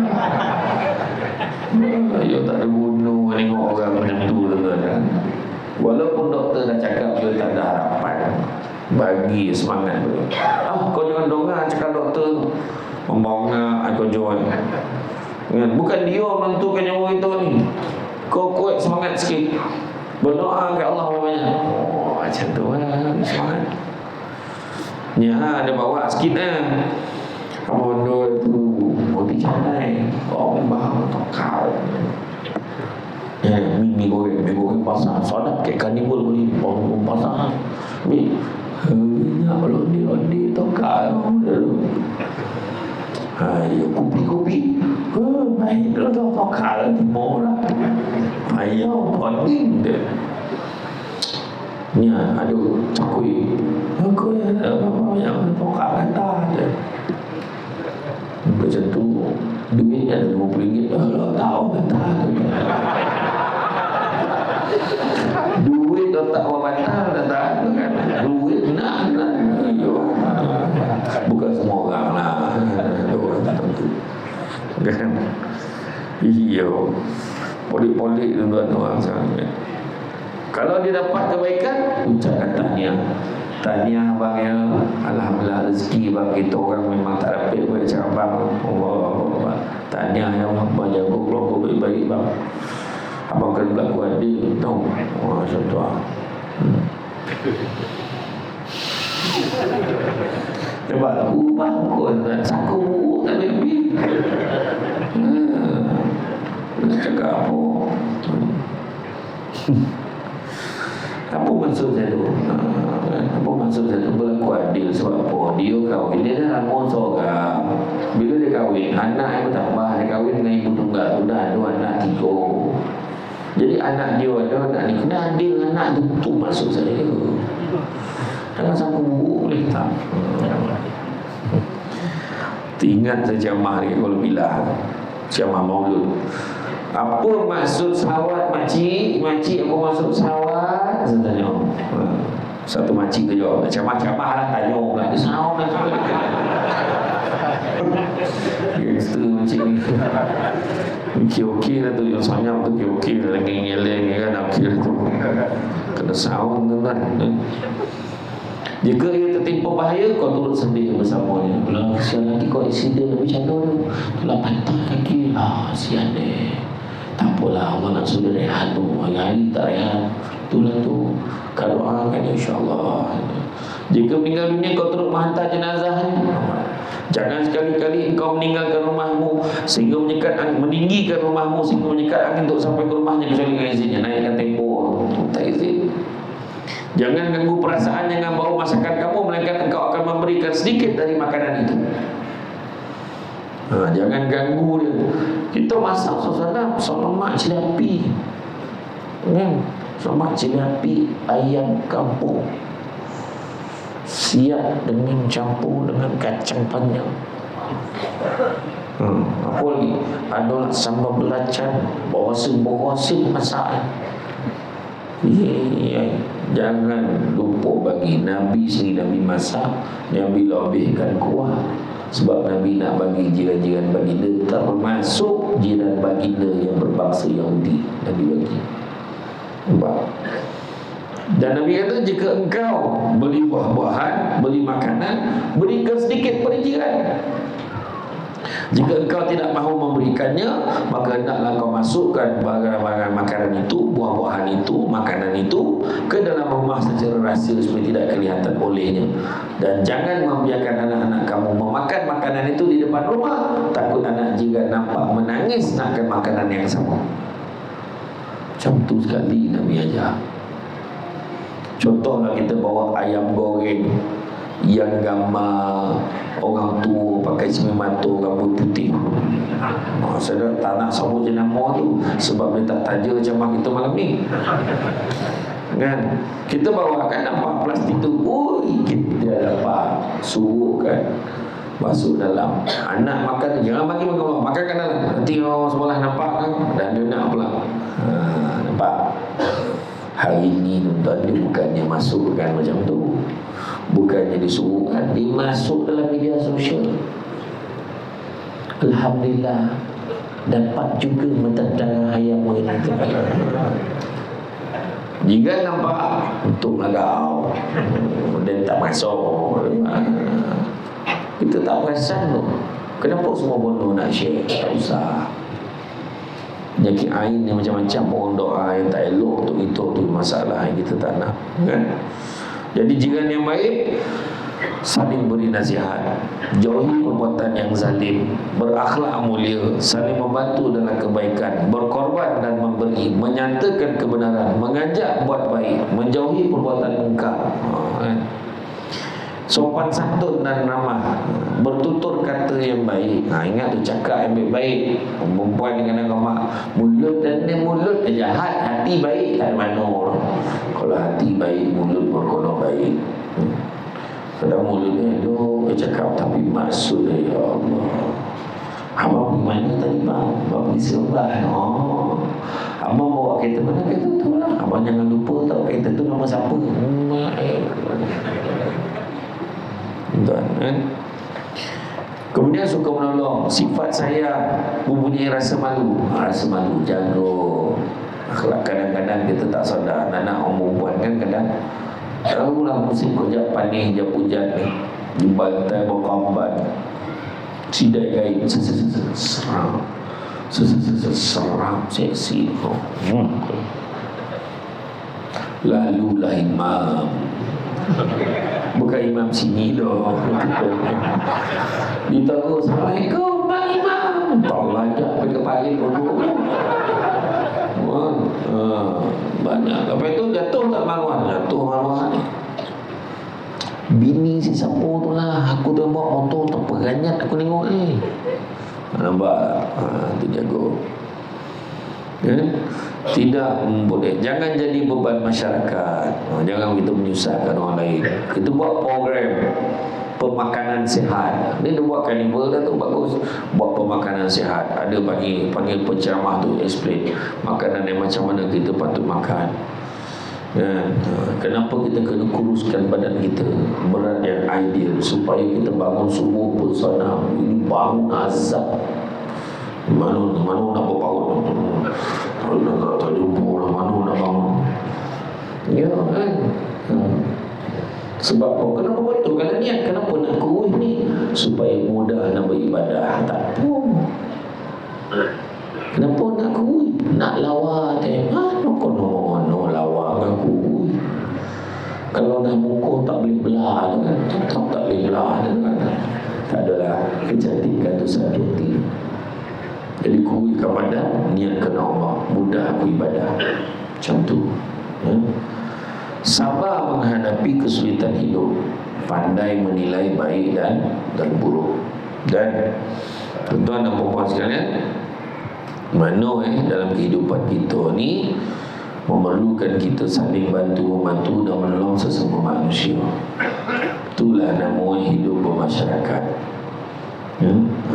Ya tak ada guna tengok orang macam tu kan. Walaupun doktor dah cakap dia tak ada harapan, bagi semangat dulu. Kau jangan dongar cakap doktor tu. Membongak kau jual. Bukan dia menentukan nyawa itu ni. Kau kuat semangat sikit. Berdoa ke Allah banyak. Macam tu lah semangat. Ya, ada bawa sikit lah. Bodoh tu Mesti canai. Bang tokal. Mi goreng pasar. Sodak kayak kanibul boleh. Bang pasar. Mi nak londi tokal. Kopi baik tu tokal timur lah. Payau poning dia. Ni ada cakui. Aku yang tokal kata dia. Macam tu duitnya ada RM50. Tahu kata tu. Kan? Iya. Polik-polik tuan-tuan sekarang. Kalau dia dapat kebaikan, ucapkan tahniah. Tahniah abang ya, alhamdulillah rezeki bang kita orang memang tak dapat buat cakap bang. Allah, tahniah ya bang, banyak keluarga baik-baik bang. Abang kena berlaku adil, tahu? Masya Allah. Coba aku bang, kau nak saku tak lebih. Nak cakap apa? Apa maksud saya tu? Apa maksud saya tu? Berlaku adil sebab apa? Dia kahwin, dia dah lama seorang. Bila dia kahwin, anak yang bertambah. Dia kahwin dengan ibu tunggal tu dah ada anak 3. Jadi anak dia ada anak ni, kena adil dengan anak tu. Tu maksud saya. Jangan sampai buruk boleh tak? Ingat saya ceramah dekat Kuala Pilah, ceramah maulud. Apa maksud sawat makcik? Makcik apa maksud sawat? Saya tanya. Satu makcik tu jawab, ceramah-ceramah lah tanya pula. Dia sawat lah. Gangster makcik ni. Okey-okey lah tu. Yang sanyap tu okey-okey lah. Lagi-ngeleng kan. Okey lah tu. Kena sawat tuan-tuan. Jika ia tertimpa bahaya, kau turut sedih bersamanya. Kalau siang nanti kau accident macam mana tu? Itulah patah kaki. Sian deh. Tak apalah, Allah nak suruh rehat tu. Hari-hari tak rehat. Itulah tu. Kau doakan insyaAllah. Jika meninggal dunia, kau turut menghantar jenazahnya. Jangan sekali-kali engkau meninggalkan rumahmu sehingga menyekat angin, meninggikan rumahmu sehingga menyekat angin untuk sampai ke rumahnya kecuali dengan izinnya. Naikkan tempo. Tak izin. Jangan ganggu perasaan dengan bau masakan kamu, melainkan engkau akan memberikan sedikit dari makanan itu. Jangan ganggu dia. Kita masak saudara, lemak cilapi, lemak cilapi ayam kampung, siap dengan campur dengan kacang panjang. Apa lagi? Ada sambal belacan, bawasir masak. Jangan lupa bagi Nabi sendiri. Nabi masak, Nabi lebihkan kuah. Sebab Nabi nak bagi jiran-jiran baginda, termasuk jiran baginda yang berbangsa Yahudi, Nabi bagi. Nampak? Dan Nabi kata, jika engkau beli buah-buahan, beli makanan, berikan sedikit pada jiran. Jika engkau tidak mahu memberikannya, maka hendaklah kau masukkan barang-barang makanan itu, buah-buahan itu, makanan itu ke dalam rumah secara rahsia supaya tidak kelihatan olehnya. Dan jangan membiarkan anak-anak kamu memakan makanan itu di depan rumah. Takut anak jiran nampak menangis nakkan makanan yang sama. Macam tu sekali Nabi ajar. Contohlah kita bawa ayam goreng yang gambar orang tua pakai cermin rambut putih. Saya tak nak sebut jenama tu sebab dia tak taja macam kita malam ni. Kan? Kita bawakan nampak plastik tu. Kita dapat suruh kan masuk dalam. Anak makan, jangan bagi makan kan dalam. Nanti orang sebelah nampak kan dan dia nak pula. Nampak? Hari ni tuan-tuan, dia bukannya masukkan macam tu. Bukannya disuruhkan, dia masuk dalam media sosial. Alhamdulillah, dapat juga mentadang ayam mengenai itu. Jika nampak untuk agau dan tak masuk, kita tak perasan tu. Kenapa semua bodoh nak share? Tak usah. Penyakit ain yang macam-macam, orang doa yang tak elok untuk itu, tu masalah yang kita tak nak, kan? Jadi jiran yang baik, saling beri nasihat, jauhi perbuatan yang zalim, berakhlak mulia, saling membantu dalam kebaikan, berkorban dan memberi, menyatakan kebenaran, mengajak buat baik, menjauhi perbuatan mungkar. Sopan santun dan ramah, bertutur kata yang baik. Ingat tu, cakap yang baik-baik. Perempuan dengan agama, mulut dan mulut jahat, hati baik tak mana orang. Kalau hati baik, mulut berkono baik. Kadang mulutnya elok, cakap tapi maksud dia, ya Allah. Abang pergi mana tadi bang? Abang pergi Serban. Abang bawa kereta mana? Kereta tu lah. Abang jangan lupa tahu kereta tu nama siapa. Tuan, kan? Kemudian suka menolong. Sifat saya mempunyai rasa malu. Rasa malu, jaga akhlak. Kadang-kadang kita tak sadar. Anak orang perempuan kan kadang tahulah musim kerja panih, dia pujat ni, dibantai berkambat, sidai kain, seram, seram, seksi. Lalulah imam, bukan imam sini doh. Ditahu, Assalamualaikum Bang Imam. Tak lajak pergi ke pagi dulu. Banyak. Lepas itu jatuh tak maruah. Jatuh maruah ni. Bini si sapu tu lah. Aku tu bawa motor tak peranyat. Aku tengok ni. Nampak? Tu jago. Tidak boleh. Jangan jadi beban masyarakat. Jangan kita menyusahkan orang lain. Kita buat program pemakanan sihat. Ni dia buat carnival dah tu, bagus. Buat pemakanan sihat. Ada panggil penceramah tu explain makanan yang macam mana kita patut makan. Kenapa kita kena kuruskan badan kita berat yang ideal supaya kita bangun subuh bersana. Ini bangun azab. Mana nak berbangun? Tak jumpa lah mana nak bangun. Ya kan? Sebab apa? Kenapa betul? Kalau niat kenapa nak kurus ni? Supaya mudah nak beribadah. Tak pun. Kenapa nak kurus? Nak lawa teh. Mana kono lawa dengan kurus? Kalau dah muka tak boleh belah kan? Tetap tak boleh belah kan? Tak adalah kecantikan tu sakit. Jadi kuruskan badan, niat kerana Allah, mudah aku ibadah. Macam tu. Sabar menghadapi kesulitan hidup, pandai menilai baik dan buruk. Dan tuan-tuan dan puan sekalian, dalam kehidupan kita ni memerlukan kita saling bantu-membantu dan menolong sesama manusia. Itulah nama hidup bermasyarakat.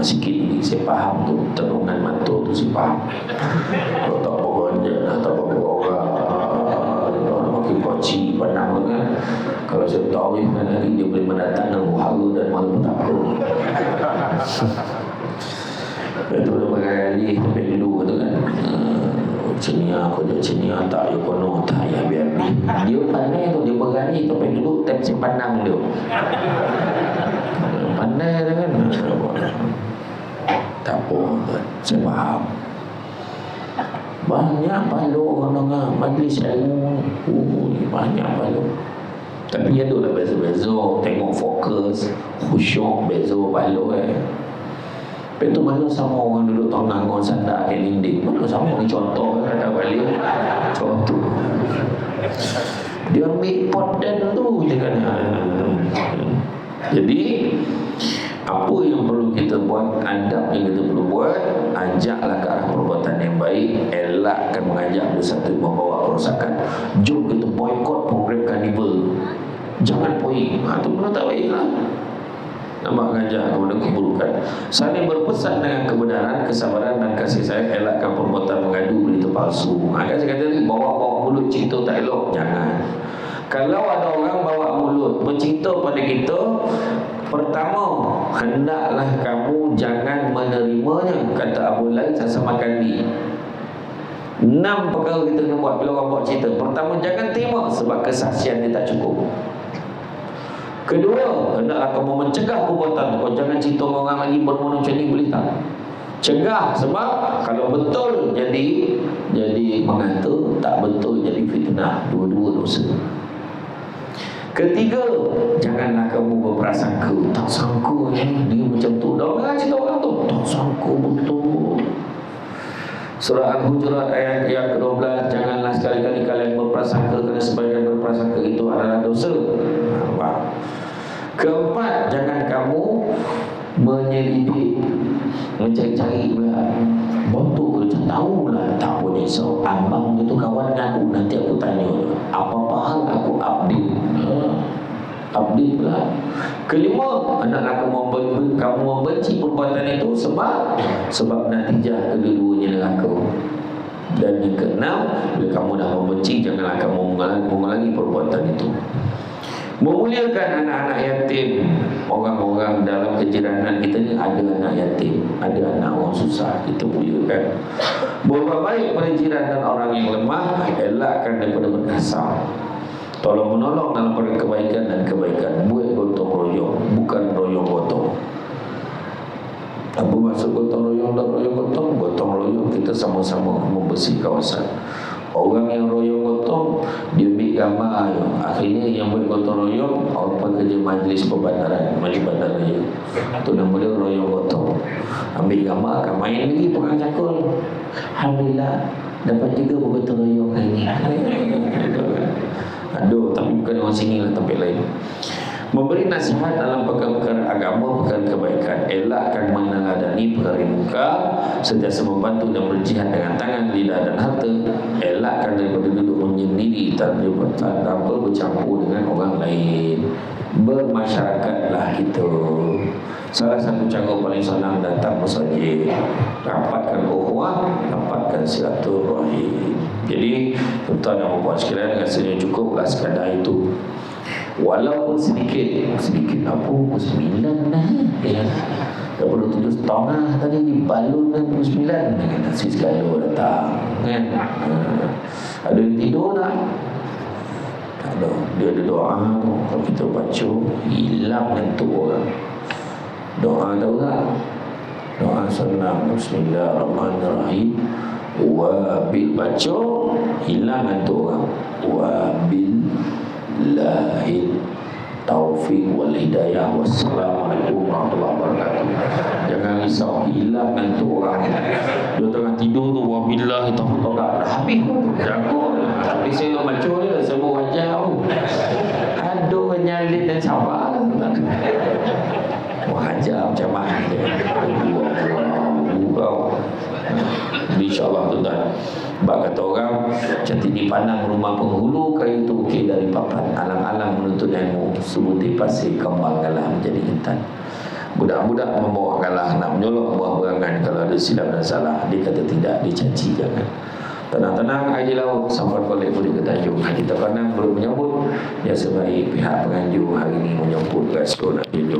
Sikit ni saya faham tu, tolongan mantu tu saya faham. Kalau tak berbanyak, tak berorang, orang makin koci, pandang kan. Kalau saya tahu lagi dia boleh mendatangkan wahara dan malapetaka. Itu beberapa kali sampai dulu tu kan. Cenia, kerja cenia tak, ya kono tak, ya biar dia pandai tu, dia berani sampai dulu time saya pandang dia. Pandai tu kan. Tak apa, saya faham. Banyak balok orang dengar majlis ilmu, banyak balok. Tapi ada lah beza-beza, tengok fokus, khusyuk, beza balok Lepas tu mana sama orang duduk tengah orang sandar kat linding. Mana sama ni contoh kan, ada balik contoh. Dia ambil poten tu je kan. Jadi apa yang perlu kita buat, adab yang kita perlu buat, ajaklah ke arah perbuatan yang baik, elakkan mengajak bersatu membawa kerosakan. Jom kita boykot program karnival. Jangan poin. Itu pun tak baik lah. Nampak mengajak kepada keburukan. Saling berpesan dengan kebenaran, kesabaran dan kasih sayang. Elakkan perbuatan mengadu berita palsu. Kan saya kata ni, bawa mulut cerita tak elok. Jangan. Kalau ada orang bawa mulut bercerita pada kita, pertama, hendaklah kamu jangan menerimanya, kata Abu Laid sama Kandi. 6 perkara kita kena buat bila orang buat cerita. Pertama, jangan terima sebab kesaksian dia tak cukup. Kedua, hendaklah kamu mencegah perbuatan. Kau jangan cerita orang lagi bermula macam ni, boleh tak? Cegah, sebab kalau betul jadi mengata, tak betul jadi fitnah. Dua-dua dosa. Ketiga, janganlah kamu berprasangka. Tak sangka dia macam tu. Dah orang cerita orang tu, tak sangka betul. Surah Al-Hujurat ayat yang ke-12, janganlah sekali-kali kalian berprasangka, kerana sebagian berprasangka itu adalah dosa. Keempat, jangan kamu menyelidik, mencari-cari pula. Betul ke? Tahu lah. Tak punya so, abang itu kawan dengan aku. Nanti aku tanya, apa-apa hal aku update. Update pula. Kelima, hendaklah kamu membenci perbuatan itu sebab natijah kedua-duanya neraka. Dan yang keenam, bila kamu dah membenci, janganlah kamu mengulangi perbuatan itu. Memuliakan anak-anak yatim. Orang-orang dalam kejiranan kita ni ada anak yatim, ada anak orang susah, kita muliakan. Berbuat baik pada jiran dan orang yang lemah, elakkan daripada berkasar. Tolong menolong dalam kebaikan dan kebaikan. Buat gotong royong, bukan royong gotong. Apa maksud gotong royong dan royong gotong? Gotong royong kita sama-sama membersih kawasan. Orang yang royong gotong, dia ambil gambar ayo. Akhirnya yang buat gotong royong, orang kerja majlis perbandaran, majlis bandaraya. Itu nama dia royong gotong. Ambil gambar, akan main lagi pegang cakul. Alhamdulillah, dapat juga bergotong royong hari ni. Aduh, tapi bukan orang sini lah, tempat lain. Memberi nasihat dalam perkara-perkara agama, perkara kebaikan. Elakkan meneladani perkara muka, sentiasa membantu dan berjihad dengan tangan, lidah dan harta. Elakkan daripada duduk menyendiri tanpa bercampur dengan orang lain. Bermasyarakatlah kita. Salah satu cara paling senang datang masjid, rapatkan ukhuwah, rapatkan silaturahim. Jadi tuan-tuan dan puan sekalian, rasanya cukuplah sekadar itu. Walaupun sedikit apa, pukul 9 dah ya. Daripada 7 setengah tadi dibalun kan pukul 9 dengan nasi segala datang kan. Ada yang tidur tak? Tak ada. Dia ada doa, kalau kita baca hilang ngantuk orang. Doa tahu tak? Doa senang. Bismillahirrahmanirrahim. Wabil, baca hilang ngantuk orang. Wabil lahil taufiq wal hidayah. Wassalamualaikum warahmatullahi wabarakatuh. Jangan risau, hilang ngantuk orang. Dia tengah tidur tu, wabillahi taufiq, dah habis jago. Tapi saya nak baca dia semua wajah. Aduh, nyalin dan sabar. Wah, ajar macam mana dia. InsyaAllah tuan-tuan. Sebab kata orang, cantik dipandang rumah penghulu, kayu tu bukit dari papan. Alang-alang menuntut ilmu, sebutir pasir kembang galah menjadi intan. Budak-budak membawa galah nak menyolok buah berangan. Kalau ada silap dan salah, dia kata tidak, dicaci jangan. Tenang-tenang air di laut sampai balik boleh ke Tanjung. Kita pandang baru menyambut. Ya, sebaik pihak penganjur hari ini menyambut rasio nak tunjuk.